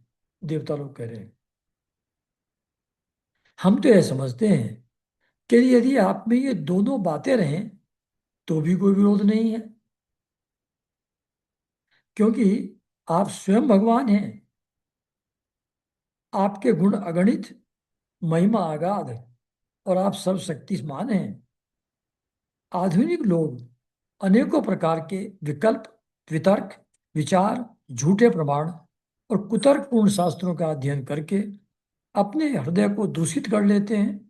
देवता लोग कह रहे हैं। हम तो यह समझते हैं कि यदि आप में ये दोनों बातें रहें तो भी कोई विरोध नहीं है, क्योंकि आप स्वयं भगवान हैं। आपके गुण अगणित, महिमा अगाध, और आप सर्वशक्तिमान हैं। आधुनिक लोग अनेकों प्रकार के विकल्प, वितर्क, विचार, झूठे प्रमाण और कुतर्कपूर्ण शास्त्रों का अध्ययन करके अपने हृदय को दूषित कर लेते हैं,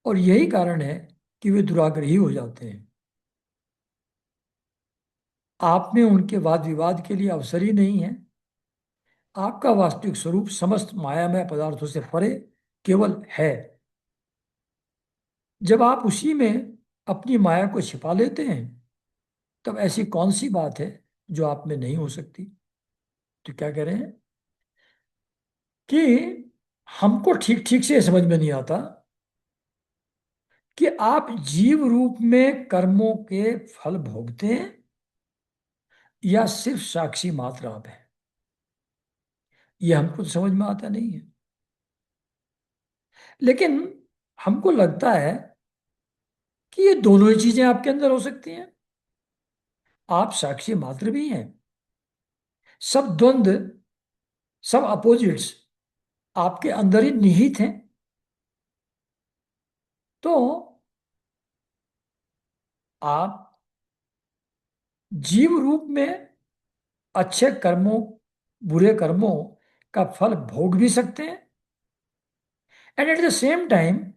और यही कारण है कि वे दुराग्रही हो जाते हैं। आप में उनके वाद विवाद के लिए अवसर ही नहीं है। आपका वास्तविक स्वरूप समस्त मायामय पदार्थों से परे केवल है। जब आप उसी में अपनी माया को छिपा लेते हैं, तब ऐसी कौन सी बात है जो आप में नहीं हो सकती? तो क्या कह रहे हैं कि हमको ठीक ठीक से समझ में नहीं आता कि आप जीव रूप में कर्मों के फल भोगते हैं या सिर्फ साक्षी मात्र आप हैं। यह हमको तो समझ में आता नहीं है। लेकिन हमको लगता है कि ये दोनों ही चीजें आपके अंदर हो सकती हैं। आप साक्षी मात्र भी हैं। सब द्वंद्व, सब अपोजिट्स आपके अंदर ही निहित हैं। तो आप जीव रूप में अच्छे कर्मों, बुरे कर्मों का फल भोग भी सकते हैं, and at the same time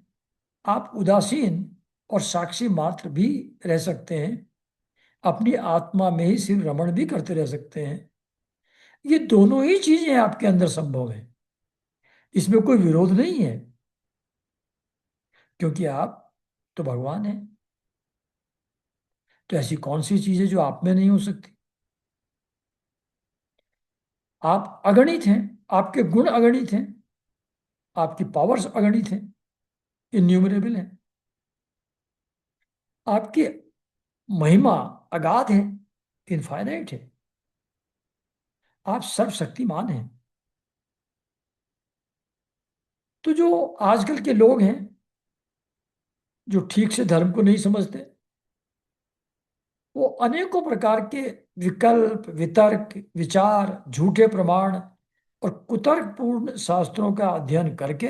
आप उदासीन और साक्षी मात्र भी रह सकते हैं। अपनी आत्मा में ही सिर्फ रमण भी करते रह सकते हैं। ये दोनों ही चीजें आपके अंदर संभव है, इसमें कोई विरोध नहीं है, क्योंकि आप तो भगवान हैं। तो ऐसी कौन सी चीज है जो आप में नहीं हो सकती? आप अगणित हैं, आपके गुण अगणित हैं, आपकी पावर्स अगणित हैं, इन्यूमरेबल हैं, आपकी महिमा अगाध है, इनफाइनाइट है, आप सर्वशक्तिमान हैं। तो जो आजकल के लोग हैं जो ठीक से धर्म को नहीं समझते, वो अनेकों प्रकार के विकल्प, वितर्क, विचार, झूठे प्रमाण और कुतर्कपूर्ण शास्त्रों का अध्ययन करके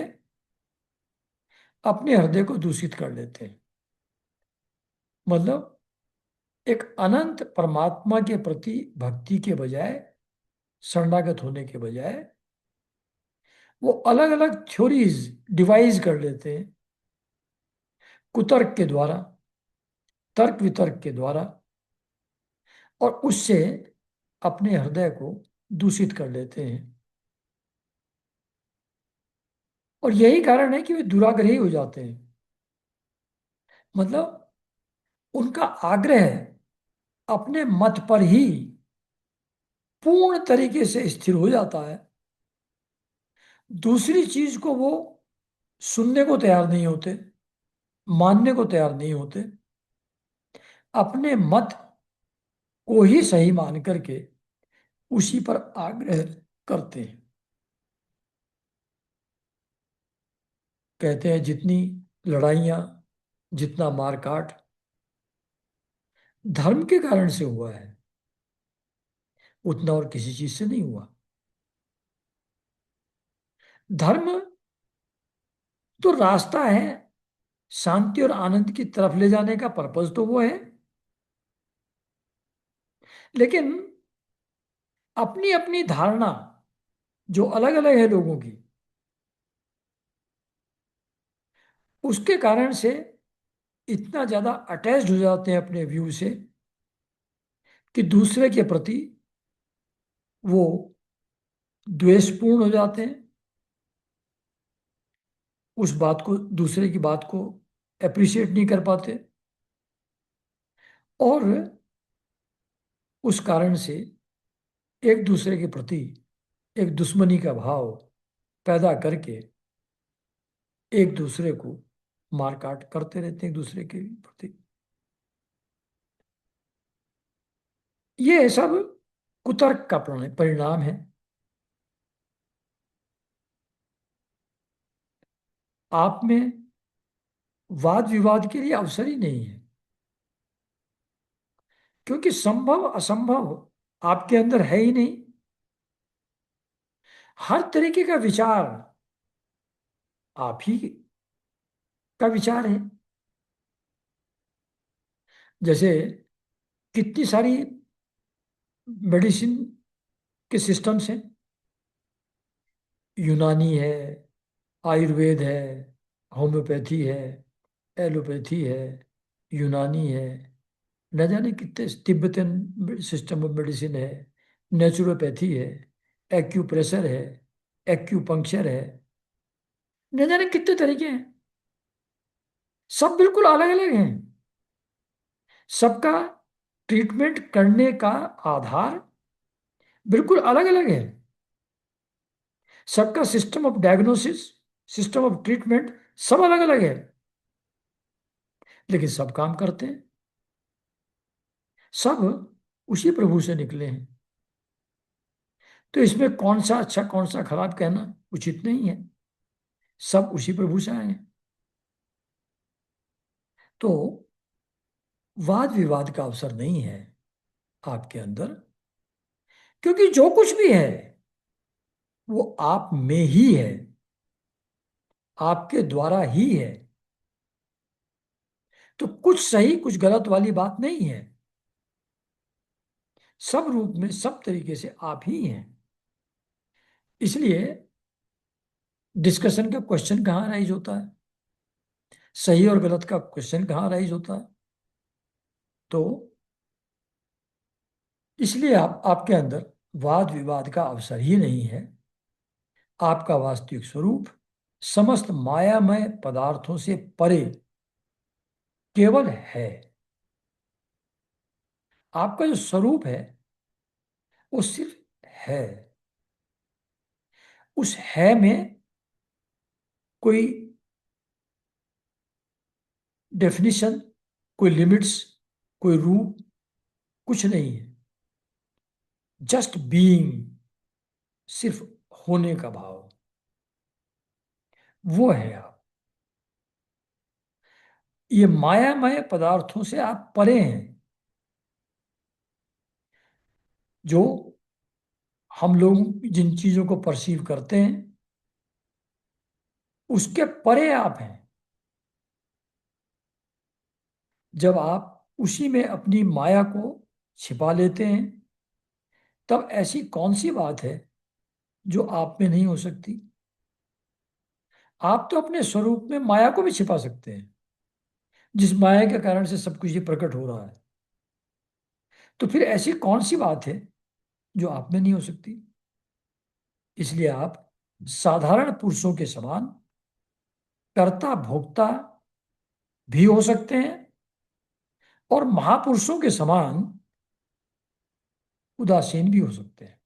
अपने हृदय को दूषित कर लेते हैं। मतलब एक अनंत परमात्मा के प्रति भक्ति के बजाय, शरणागत होने के बजाय, वो अलग अलग थ्योरीज डिवाइज कर लेते हैं, कुतर्क के द्वारा, तर्क वितर्क के द्वारा, और उससे अपने हृदय को दूषित कर लेते हैं। और यही कारण है कि वे दुराग्रही हो जाते हैं। मतलब उनका आग्रह अपने मत पर ही पूर्ण तरीके से स्थिर हो जाता है, दूसरी चीज को वो सुनने को तैयार नहीं होते, मानने को तैयार नहीं होते, अपने मत को ही सही मान करके उसी पर आग्रह करते हैं। कहते हैं जितनी लड़ाइयाँ, जितना मारकाट धर्म के कारण से हुआ है, उतना और किसी चीज से नहीं हुआ। धर्म तो रास्ता है शांति और आनंद की तरफ ले जाने का, पर्पज तो वो है। लेकिन अपनी अपनी धारणा जो अलग अलग है लोगों की, उसके कारण से इतना ज्यादा अटैच्ड हो जाते हैं अपने व्यू से कि दूसरे के प्रति वो द्वेषपूर्ण हो जाते हैं, उस बात को, दूसरे की बात को अप्रिशिएट नहीं कर पाते, और उस कारण से एक दूसरे के प्रति एक दुश्मनी का भाव पैदा करके एक दूसरे को मारकाट करते रहते हैं एक दूसरे के प्रति। ये सब कुतर्क का परिणाम है। आप में वाद विवाद के लिए अवसर ही नहीं है, क्योंकि संभव असंभव आपके अंदर है ही नहीं। हर तरीके का विचार आप ही का विचार है। जैसे कितनी सारी मेडिसिन के सिस्टम्स हैं, यूनानी है, आयुर्वेद है, होम्योपैथी है, एलोपैथी है, यूनानी है, न जाने कितने, तिब्बतन सिस्टम ऑफ मेडिसिन है, नेचुरोपैथी है, एक्यूप्रेशर है, एक्यूपंक्चर है, न जाने कितने तरीके हैं। सब बिल्कुल अलग अलग हैं। सबका ट्रीटमेंट करने का आधार बिल्कुल अलग अलग है। सबका system of diagnosis, system of treatment सब अलग अलग है, लेकिन सब काम करते हैं। सब उसी प्रभु से निकले हैं। तो इसमें कौन सा अच्छा कौन सा खराब कहना उचित नहीं है। सब उसी प्रभु से आए हैं। तो वाद विवाद का अवसर नहीं है आपके अंदर, क्योंकि जो कुछ भी है वो आप में ही है, आपके द्वारा ही है। तो कुछ सही कुछ गलत वाली बात नहीं है। सब रूप में सब तरीके से आप ही हैं। इसलिए डिस्कशन का क्वेश्चन कहाँ राइज होता है, सही और गलत का क्वेश्चन कहाँ राइज होता है? तो इसलिए आपके अंदर वाद विवाद का अवसर ही नहीं है। आपका वास्तविक स्वरूप समस्त मायामय पदार्थों से परे केवल है। आपका जो स्वरूप है वो सिर्फ है। उस है में कोई डेफिनेशन, कोई लिमिट्स, कोई रूप कुछ नहीं है। जस्ट बीइंग, सिर्फ होने का भाव, वो है आप। ये मायामय पदार्थों से आप परे हैं। जो हम लोग जिन चीजों को परसीव करते हैं उसके परे आप हैं। जब आप उसी में अपनी माया को छिपा लेते हैं तब ऐसी कौन सी बात है जो आप में नहीं हो सकती। आप तो अपने स्वरूप में माया को भी छिपा सकते हैं, जिस माया के कारण से सब कुछ ये प्रकट हो रहा है। तो फिर ऐसी कौन सी बात है जो आप में नहीं हो सकती। इसलिए आप साधारण पुरुषों के समान कर्ता भोक्ता भी हो सकते हैं और महापुरुषों के समान उदासीन भी हो सकते हैं।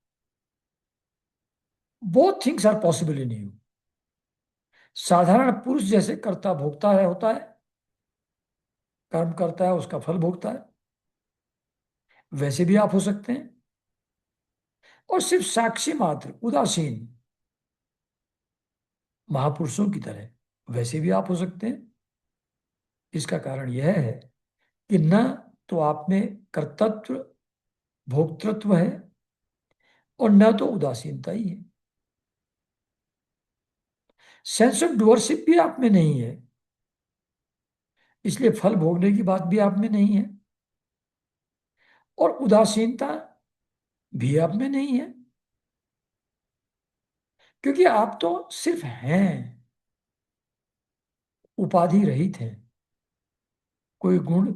Both things are possible in you. साधारण पुरुष जैसे कर्ता भोक्ता है, होता है, कर्म करता है, उसका फल भोगता है, वैसे भी आप हो सकते हैं। और सिर्फ साक्षी मात्र उदासीन महापुरुषों की तरह वैसे भी आप हो सकते हैं। इसका कारण यह है कि न तो आप में कर्तृत्व भोक्तृत्व है और न तो उदासीनता ही है। सेंस ऑफ डुअरशिप भी आप में नहीं है, इसलिए फल भोगने की बात भी आप में नहीं है और उदासीनता भी आप में नहीं है, क्योंकि आप तो सिर्फ हैं, उपाधि रहित हैं। कोई गुण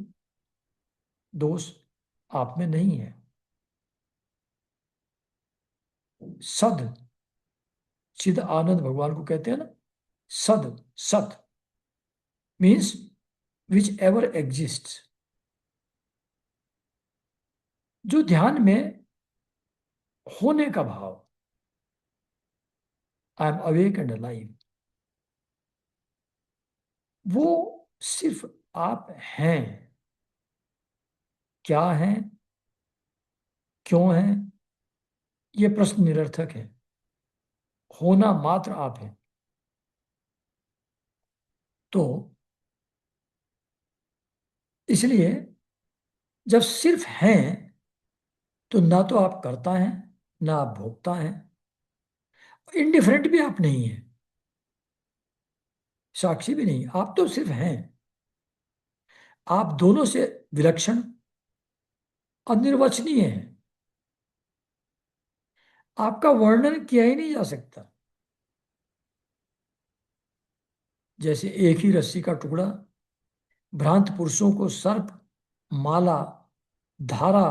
दोष आप में नहीं है। सद चिद आनंद भगवान को कहते हैं ना। सद, सत मीन्स विच एवर एग्जिस्ट। जो ध्यान में होने का भाव, I am awake and alive, वो सिर्फ आप हैं। क्या हैं, क्यों हैं, ये प्रश्न निरर्थक है। होना मात्र आप हैं। तो इसलिए जब सिर्फ हैं तो ना तो आप करता हैं ना आप भोगता हैं, इनडिफरेंट भी आप नहीं है, साक्षी भी नहीं, आप तो सिर्फ हैं। आप दोनों से विलक्षण, अनिर्वचनीय हैं। आपका वर्णन किया ही नहीं जा सकता। जैसे एक ही रस्सी का टुकड़ा भ्रांत पुरुषों को सर्प, माला, धारा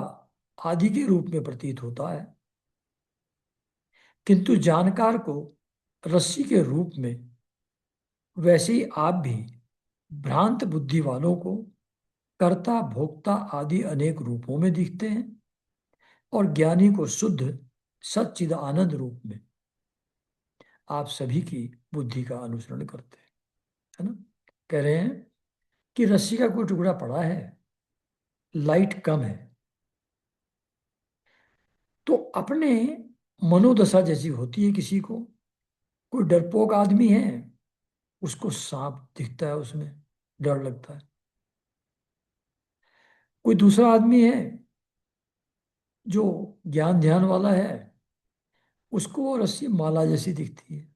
आदि के रूप में प्रतीत होता है, किंतु जानकार को रस्सी के रूप में, वैसे ही आप भी भ्रांत बुद्धि वालों को कर्ता भोक्ता आदि अनेक रूपों में दिखते हैं और ज्ञानी को शुद्ध सच्चिद आनंद रूप में। आप सभी की बुद्धि का अनुसरण करते हैं, है ना। कह रहे हैं कि रस्सी का कोई टुकड़ा पड़ा है, लाइट कम है, तो अपने मनोदशा जैसी होती है किसी को। कोई डरपोक आदमी है, उसको सांप दिखता है, उसमें डर लगता है। कोई दूसरा आदमी है जो ज्ञान ध्यान वाला है, उसको वो रस्सी माला जैसी दिखती है।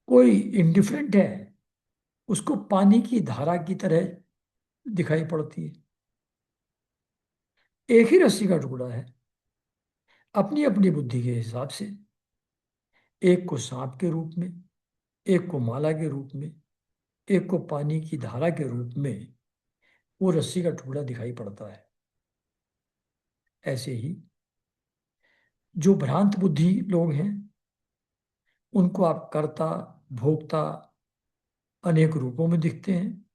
कोई इंडिफरेंट है, उसको पानी की धारा की तरह दिखाई पड़ती है। एक ही रस्सी का टुकड़ा है, अपनी अपनी बुद्धि के हिसाब से एक को सांप के रूप में, एक को माला के रूप में, एक को पानी की धारा के रूप में वो रस्सी का टुकड़ा दिखाई पड़ता है। ऐसे ही जो भ्रांत बुद्धि लोग हैं उनको आप कर्ता भोक्ता अनेक रूपों में दिखते हैं,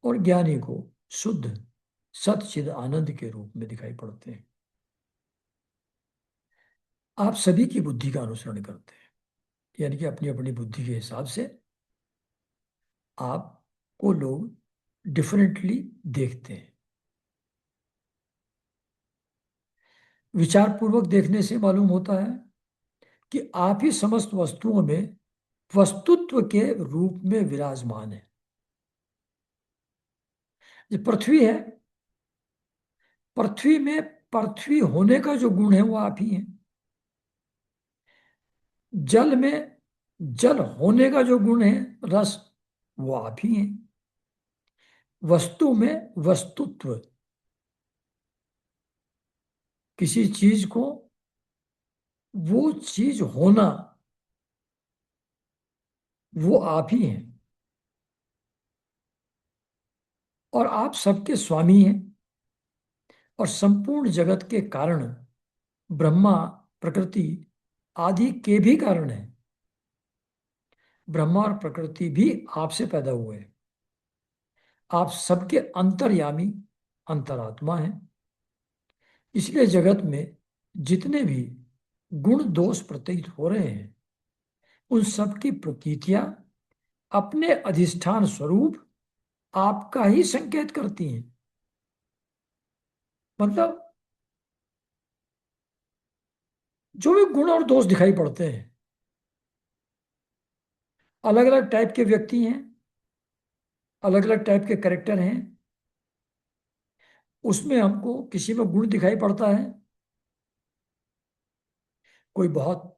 और ज्ञानी को शुद्ध सच्चिद आनंद के रूप में दिखाई पड़ते हैं। आप सभी की बुद्धि का अनुसरण करते हैं, यानी कि अपनी अपनी बुद्धि के हिसाब से आपको लोग डिफरेंटली देखते हैं। विचार पूर्वक देखने से मालूम होता है कि आप ही समस्त वस्तुओं में वस्तुत्व के रूप में विराजमान है। ये पृथ्वी है, पृथ्वी में पृथ्वी होने का जो गुण है वो आप ही है। जल में जल होने का जो गुण है रस, वो आप ही है। वस्तु में वस्तुत्व, किसी चीज को वो चीज होना, वो आप ही हैं। और आप सबके स्वामी हैं, और संपूर्ण जगत के कारण ब्रह्मा प्रकृति आदि के भी कारण है। ब्रह्मा और प्रकृति भी आपसे पैदा हुए हैं। आप सबके अंतर्यामी अंतरात्मा हैं। इसलिए जगत में जितने भी गुण दोष प्रतीत हो रहे हैं उन सब की प्रतीतियां अपने अधिष्ठान स्वरूप आपका ही संकेत करती हैं। मतलब जो भी गुण और दोष दिखाई पड़ते हैं, अलग अलग टाइप के व्यक्ति हैं, अलग अलग टाइप के करेक्टर हैं, उसमें हमको किसी में गुण दिखाई पड़ता है, कोई बहुत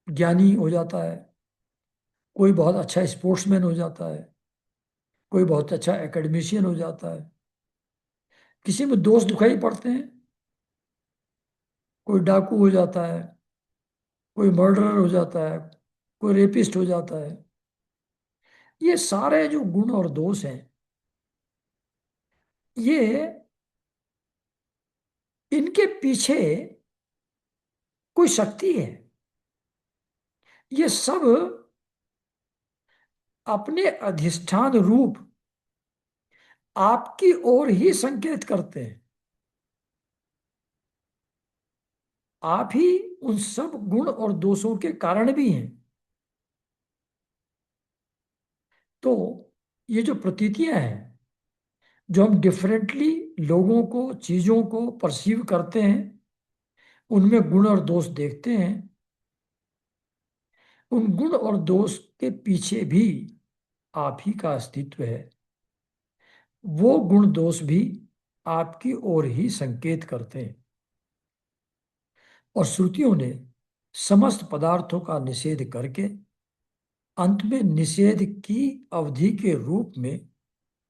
ज्ञानी हो जाता है, कोई बहुत अच्छा स्पोर्ट्समैन हो जाता है, कोई बहुत अच्छा एकेडमिशियन हो जाता है। किसी में दोष दिखाई पड़ते हैं, कोई डाकू हो जाता है, कोई मर्डरर हो जाता है, कोई रेपिस्ट हो जाता है। ये सारे जो गुण और दोष हैं, ये इनके पीछे कोई शक्ति है। ये सब अपने अधिष्ठान रूप आपकी ओर ही संकेत करते हैं। आप ही उन सब गुण और दोषों के कारण भी हैं। तो ये जो प्रतीतियां हैं, जो हम डिफरेंटली लोगों को चीजों को परसीव करते हैं, उनमें गुण और दोष देखते हैं, उन गुण और दोष के पीछे भी आप ही का अस्तित्व है। वो गुण दोष भी आपकी ओर ही संकेत करते हैं। और श्रुतियों ने समस्त पदार्थों का निषेध करके अंत में निषेध की अवधि के रूप में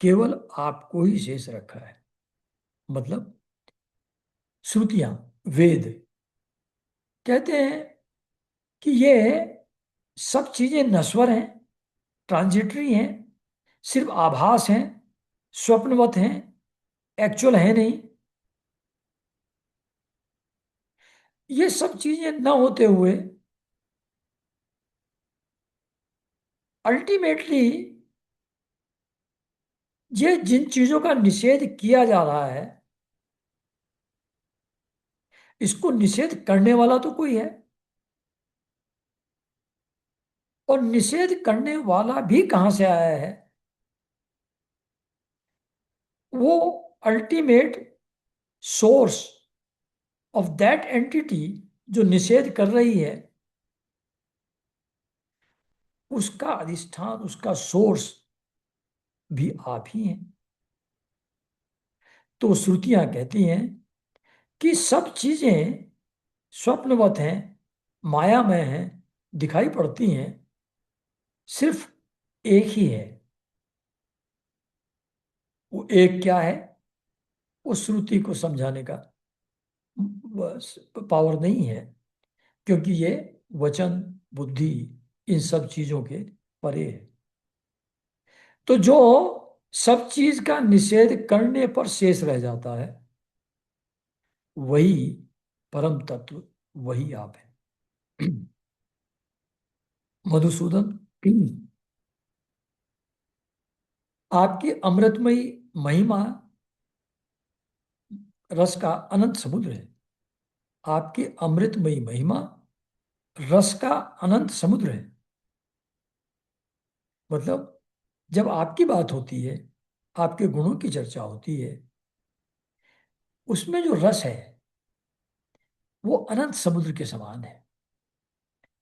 केवल आपको ही शेष रखा है। मतलब श्रुतियां, वेद कहते हैं कि ये सब चीजें नश्वर हैं, ट्रांजिटरी हैं, सिर्फ आभास हैं, स्वप्नवत हैं, एक्चुअल है नहीं। ये सब चीजें न होते हुए अल्टीमेटली ये जिन चीजों का निषेध किया जा रहा है, इसको निषेध करने वाला तो कोई है, और निषेध करने वाला भी कहां से आया है? वो ultimate source of that entity जो निषेध कर रही है, उसका अधिष्ठान, उसका सोर्स भी आप ही हैं। तो श्रुतियां कहती हैं कि सब चीजें स्वप्नवत हैं, मायामय हैं, दिखाई पड़ती हैं, सिर्फ एक ही है। वो एक क्या है, उस श्रुति को समझाने का बस पावर नहीं है, क्योंकि ये वचन बुद्धि इन सब चीजों के परे है। तो जो सब चीज का निषेध करने पर शेष रह जाता है, वही परम तत्व वही आप है। मधुसूदन, आपकी अमृतमयी महिमा रस का अनंत समुद्र है। आपकी अमृतमयी महिमा रस का अनंत समुद्र है। मतलब जब आपकी बात होती है, आपके गुणों की चर्चा होती है, उसमें जो रस है वो अनंत समुद्र के समान है,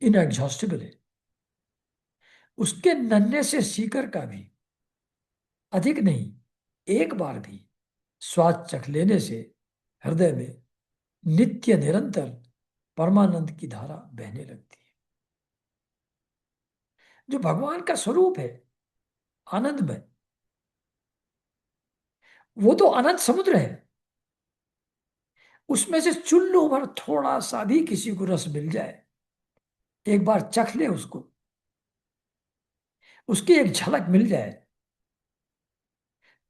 इनएग्जॉस्टिबल है। उसके नन्हे से सीकर का भी अधिक नहीं, एक बार भी स्वाद चख लेने से हृदय में नित्य निरंतर परमानंद की धारा बहने लगती है। जो भगवान का स्वरूप है आनंदमय, वो तो अनंत समुद्र है। उसमें से चुल्लू भर थोड़ा सा भी किसी को रस मिल जाए, एक बार चख ले उसको, उसकी एक झलक मिल जाए,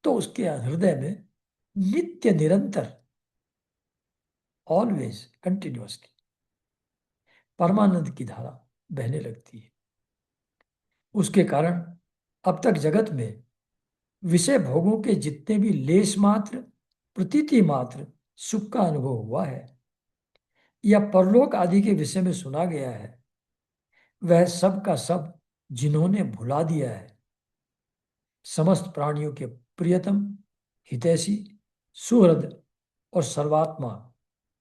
तो उसके हृदय में नित्य निरंतर, ऑलवेज, कंटिन्यूअसली परमानंद की धारा बहने लगती है। उसके कारण अब तक जगत में विषय भोगों के जितने भी लेश मात्र, प्रतीति मात्र सुख का अनुभव हुआ है या परलोक आदि के विषय में सुना गया है, वह सब का सब जिन्होंने भुला दिया है, समस्त प्राणियों के प्रियतम, हितैषी, सुहृद और सर्वात्मा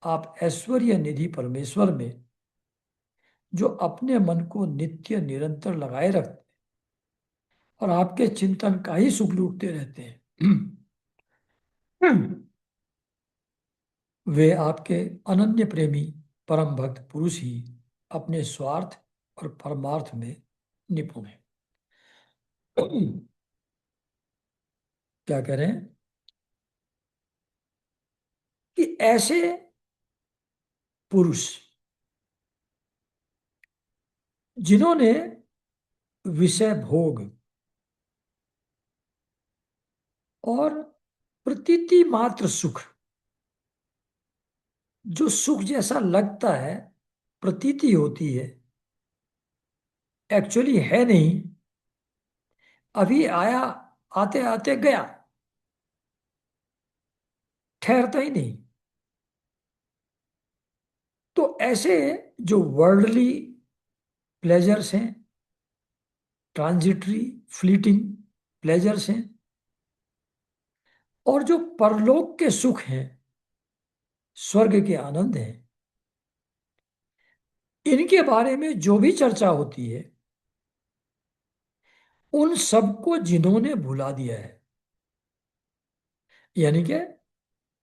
आप ऐश्वर्य निधि परमेश्वर में, जो अपने मन को नित्य निरंतर लगाए रखते और आपके चिंतन का ही सुख लूटते रहते हैं, वे आपके अनन्य प्रेमी परम भक्त पुरुष ही अपने स्वार्थ और परमार्थ में निपुण हैं। क्या कह रहे हैं कि ऐसे पुरुष जिन्होंने विषय भोग और प्रतीति मात्र सुख, जो सुख जैसा लगता है, प्रतीति होती है, एक्चुअली है नहीं, अभी आया, आते आते गया, ठहरता ही नहीं, तो ऐसे जो वर्ल्डली प्लेजर्स हैं, ट्रांजिटरी फ्लीटिंग प्लेजर्स हैं, और जो परलोक के सुख हैं, स्वर्ग के आनंद हैं, इनके बारे में जो भी चर्चा होती है, उन सबको जिन्होंने भुला दिया है, यानी कि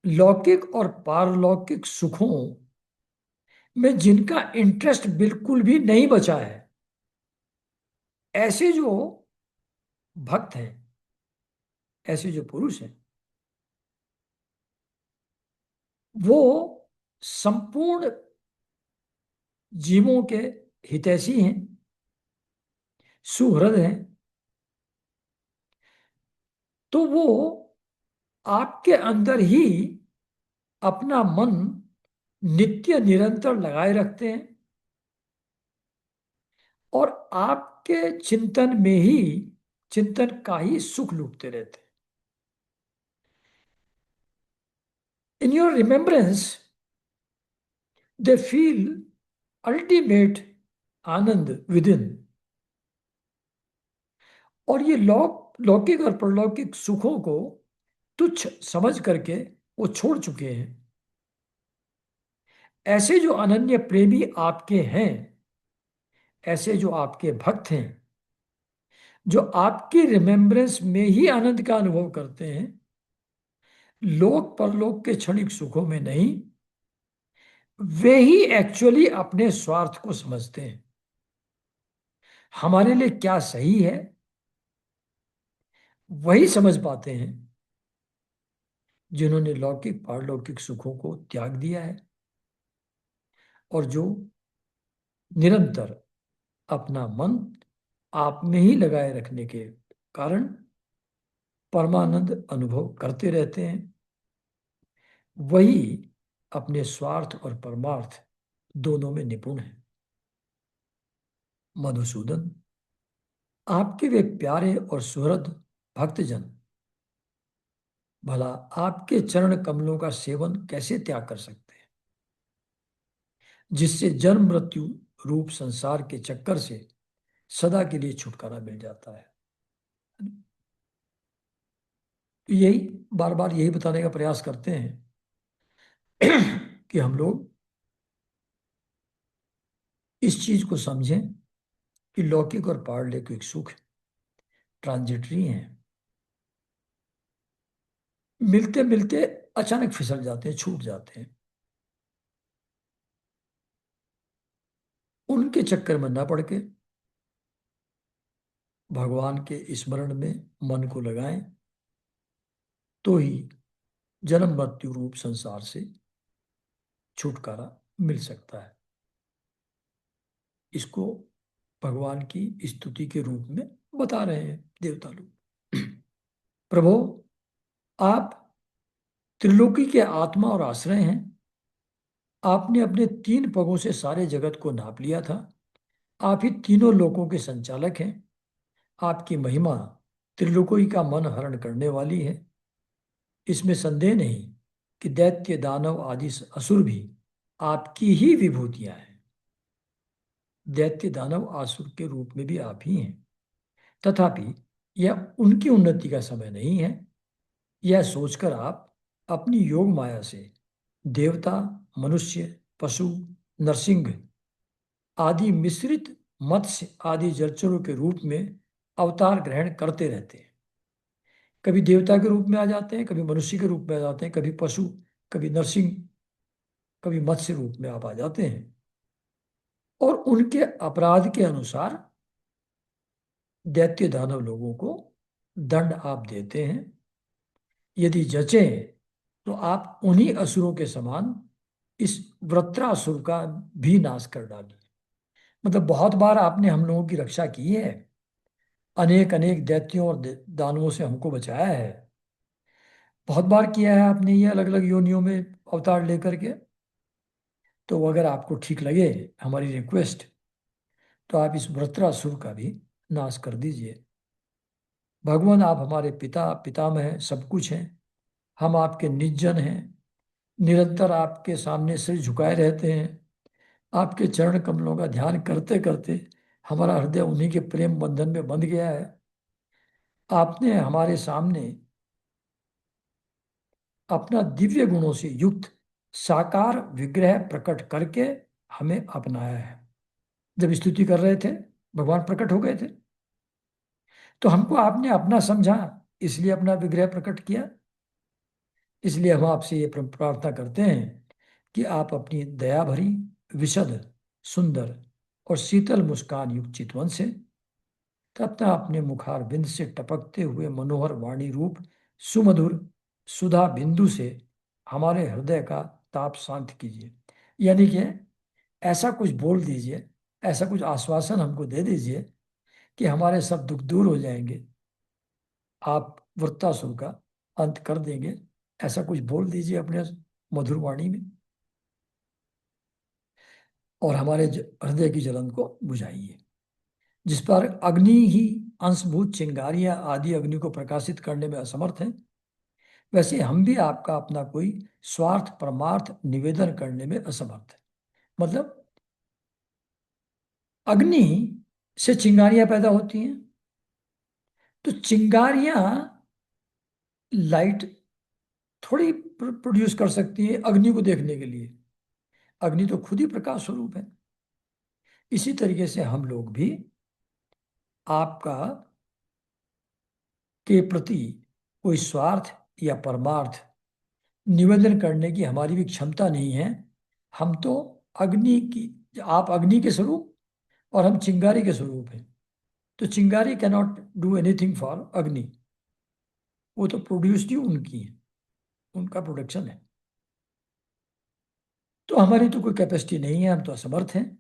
लौकिक और पारलौकिक सुखों में जिनका इंटरेस्ट बिल्कुल भी नहीं बचा है, ऐसे जो भक्त हैं, ऐसे जो पुरुष हैं, वो संपूर्ण जीवों के हितैषी हैं, सुहृद हैं। तो वो आपके अंदर ही अपना मन नित्य निरंतर लगाए रखते हैं और आपके चिंतन में ही, चिंतन का ही सुख लूटते रहते हैं। In your remembrance they feel ultimate Anand with in. और ये लौकिक और परलौकिक सुखों को तुच्छ समझ करके वो छोड़ चुके हैं। ऐसे जो अनन्य प्रेमी आपके हैं, ऐसे जो आपके भक्त हैं, जो आपकी रिमेम्बरेंस में ही आनंद का अनुभव करते हैं, लोक परलोक के क्षणिक सुखों में नहीं, वे ही एक्चुअली अपने स्वार्थ को समझते हैं। हमारे लिए क्या सही है वही समझ पाते हैं जिन्होंने लौकिक पारलौकिक सुखों को त्याग दिया है और जो निरंतर अपना मन आप में ही लगाए रखने के कारण परमानंद अनुभव करते रहते हैं। वही अपने स्वार्थ और परमार्थ दोनों में निपुण है। मधुसूदन, आपके वे प्यारे और सुहृद भक्तजन भला आपके चरण कमलों का सेवन कैसे त्याग कर सकते हैं, जिससे जन्म मृत्यु रूप संसार के चक्कर से सदा के लिए छुटकारा मिल जाता है। तो यही बार बार यही बताने का प्रयास करते हैं कि हम लोग इस चीज को समझें कि लौकिक और पारलौकिक सुख ट्रांजिटरी हैं, मिलते मिलते अचानक फिसल जाते हैं, छूट जाते हैं। उनके चक्कर में न पड़ के भगवान के स्मरण में मन को लगाएं, तो ही जन्म मृत्यु रूप संसार से छुटकारा मिल सकता है। इसको भगवान की स्तुति के रूप में बता रहे हैं देवता लोग। प्रभु, आप त्रिलोकी के आत्मा और आश्रय हैं। आपने अपने 3 पगों से सारे जगत को नाप लिया था। आप ही तीनों लोकों के संचालक हैं। आपकी महिमा त्रिलोकी का मन हरण करने वाली है। इसमें संदेह नहीं कि दैत्य दानव आदि असुर भी आपकी ही विभूतियां हैं। दैत्य दानव आसुर के रूप में भी आप ही हैं। तथापि यह उनकी उन्नति का समय नहीं है। यह सोचकर आप अपनी योग माया से देवता, मनुष्य, पशु, नरसिंह आदि मिश्रित मत्स्य आदि जलचरों के रूप में अवतार ग्रहण करते रहते हैं। कभी देवता के रूप में आ जाते हैं, कभी मनुष्य के रूप में आ जाते हैं, कभी पशु, कभी नरसिंह, कभी मत्स्य रूप में आप आ जाते हैं। और उनके अपराध के अनुसार दैत्य दानव लोगों को दंड आप देते हैं। यदि जचे तो आप उन्हीं असुरों के समान इस वृत्रासुर का भी नाश कर डालिए। मतलब बहुत बार आपने हम लोगों की रक्षा की है, अनेक अनेक दैत्यों और दानवों से हमको बचाया है। बहुत बार किया है आपने ये अलग अलग योनियों में अवतार लेकर के। तो अगर आपको ठीक लगे हमारी रिक्वेस्ट, तो आप इस वृत्रासुर का भी नाश कर दीजिए। भगवान, आप हमारे पिता पितामह हैं, सब कुछ हैं। हम आपके निजजन हैं, निरंतर आपके सामने सिर झुकाए रहते हैं। आपके चरण कमलों का ध्यान करते करते हमारा हृदय उन्हीं के प्रेम बंधन में बंध गया है। आपने हमारे सामने अपना दिव्य गुणों से युक्त साकार विग्रह प्रकट करके हमें अपनाया है। जब स्तुति कर रहे थे, भगवान प्रकट हो गए थे, तो हमको आपने अपना समझा, इसलिए अपना विग्रह प्रकट किया। इसलिए हम आपसे ये प्रार्थना करते हैं कि आप अपनी दया भरी, विशद, सुंदर और शीतल मुस्कान युक्त चितवन से तथा अपने मुखार बिंद से टपकते हुए मनोहर वाणी रूप सुमधुर सुधा बिंदु से हमारे हृदय का ताप शांत कीजिए। यानी कि ऐसा कुछ बोल दीजिए, ऐसा कुछ आश्वासन हमको दे दीजिए कि हमारे सब दुख दूर हो जाएंगे, आप वृत्तासुर का अंत कर देंगे। ऐसा कुछ बोल दीजिए अपने मधुर वाणी में, और हमारे हृदय की जलन को बुझाइए। जिस पर अग्नि ही अंशभूत चिंगारियां आदि अग्नि को प्रकाशित करने में असमर्थ हैं, वैसे हम भी आपका अपना कोई स्वार्थ परमार्थ निवेदन करने में असमर्थ है। मतलब अग्नि से चिंगारियां पैदा होती हैं, तो चिंगारियां लाइट थोड़ी प्रोड्यूस कर सकती है अग्नि को देखने के लिए। अग्नि तो खुद ही प्रकाश स्वरूप है। इसी तरीके से हम लोग भी आपका के प्रति कोई स्वार्थ या परमार्थ निवेदन करने की हमारी भी क्षमता नहीं है। हम तो अग्नि की, आप अग्नि के स्वरूप और हम चिंगारी के स्वरूप हैं। तो चिंगारी can not do anything for अग्नि। वो तो प्रोड्यूस्ड ही उनकी है, उनका प्रोडक्शन है। तो हमारी तो कोई कैपेसिटी नहीं है, हम तो असमर्थ हैं।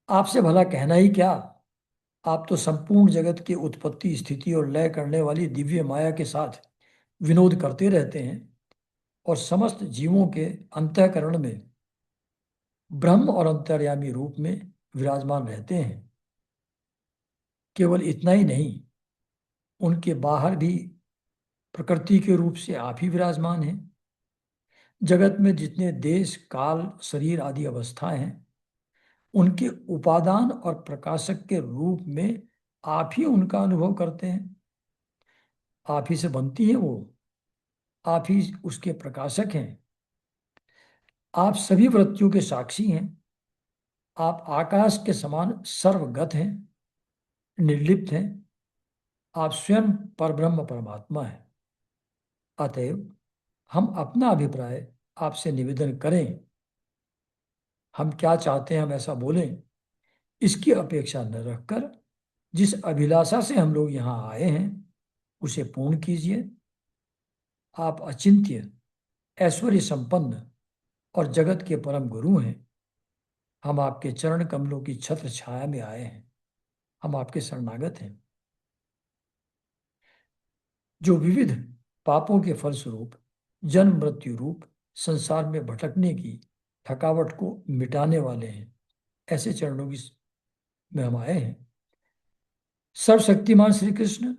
आपसे भला कहना ही क्या, आप तो संपूर्ण जगत की उत्पत्ति स्थिति और लय करने वाली दिव्य माया के साथ विनोद करते रहते हैं और समस्त जीवों के अंतःकरण में ब्रह्म और अंतर्यामी रूप में विराजमान रहते हैं। केवल इतना ही नहीं, उनके बाहर भी प्रकृति के रूप से आप ही विराजमान हैं। जगत में जितने देश, काल, शरीर आदि अवस्थाएं हैं, उनके उपादान और प्रकाशक के रूप में आप ही उनका अनुभव करते हैं। आप ही से बनती है वो, आप ही उसके प्रकाशक हैं। आप सभी वृत्तियों के साक्षी हैं। आप आकाश के समान सर्वगत हैं, निर्लिप्त हैं। आप स्वयं परब्रह्म परमात्मा हैं। अतएव हम अपना अभिप्राय आपसे निवेदन करें। हम क्या चाहते हैं हम ऐसा बोलें, इसकी अपेक्षा न रखकर जिस अभिलाषा से हम लोग यहाँ आए हैं उसे पूर्ण कीजिए। आप अचिंत्य, ऐश्वर्य संपन्न और जगत के परम गुरु हैं। हम आपके चरण कमलों की छत्र छाया में आए हैं। हम आपके शरणागत हैं। जो विविध पापों के फलस्वरूप जन्म मृत्यु रूप संसार में भटकने की थकावट को मिटाने वाले हैं, ऐसे चरणों की में हम आए हैं। सर्वशक्तिमान श्री कृष्ण,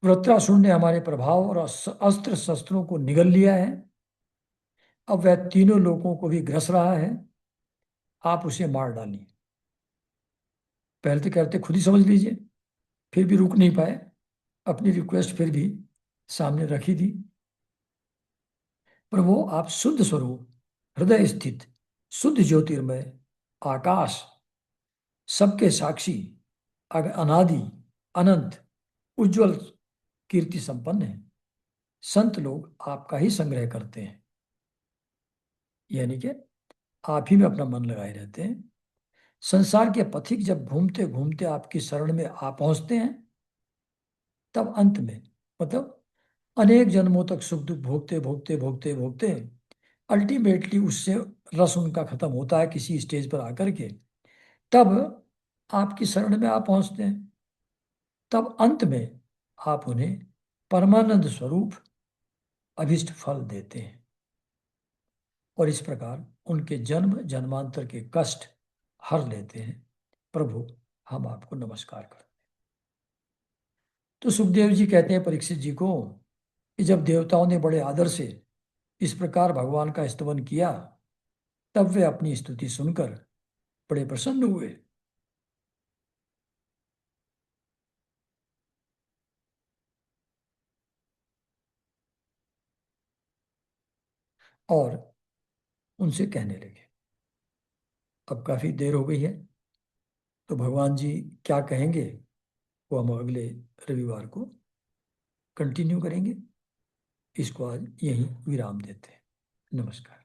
वृत्रासुर ने हमारे प्रभाव और अस्त्र शस्त्रों को निगल लिया है। अब वह तीनों लोगों को भी ग्रस रहा है। आप उसे मार डालिए। पहले तो कहते खुद ही समझ लीजिए, फिर भी रुक नहीं पाए। अपनी रिक्वेस्ट फिर भी सामने रखी थी। पर वो आप शुद्ध स्वरूप, हृदय स्थित, शुद्ध ज्योतिर्मय, आकाश, सबके साक्षी, अनादि, अनंत, उज्जवल कीर्ति संपन्न है। संत लोग आपका ही संग्रह करते हैं, यानी कि आप ही में अपना मन लगाए रहते हैं। संसार के पथिक जब घूमते घूमते आपकी शरण में आ पहुंचते हैं, तब अंत में, मतलब अनेक जन्मों तक सुख दुख भोगते भोगते भोगते भोगते अल्टीमेटली उससे रस उनका खत्म होता है किसी स्टेज पर आकर के, तब आपकी शरण में आप पहुंचते हैं। तब अंत में आप उन्हें परमानंद स्वरूप अभिष्ट फल देते हैं और इस प्रकार उनके जन्म जन्मांतर के कष्ट हर लेते हैं। प्रभु, हम आपको नमस्कार करते हैं। तो सुखदेव जी कहते हैं परीक्षित जी को कि जब देवताओं ने बड़े आदर से इस प्रकार भगवान का स्तवन किया, तब वे अपनी स्तुति सुनकर बड़े प्रसन्न हुए। और उनसे कहने लगे, अब काफी देर हो गई है, तो भगवान जी क्या कहेंगे वो हम अगले रविवार को कंटिन्यू करेंगे। इसको आज यहीं विराम देते हैं। नमस्कार।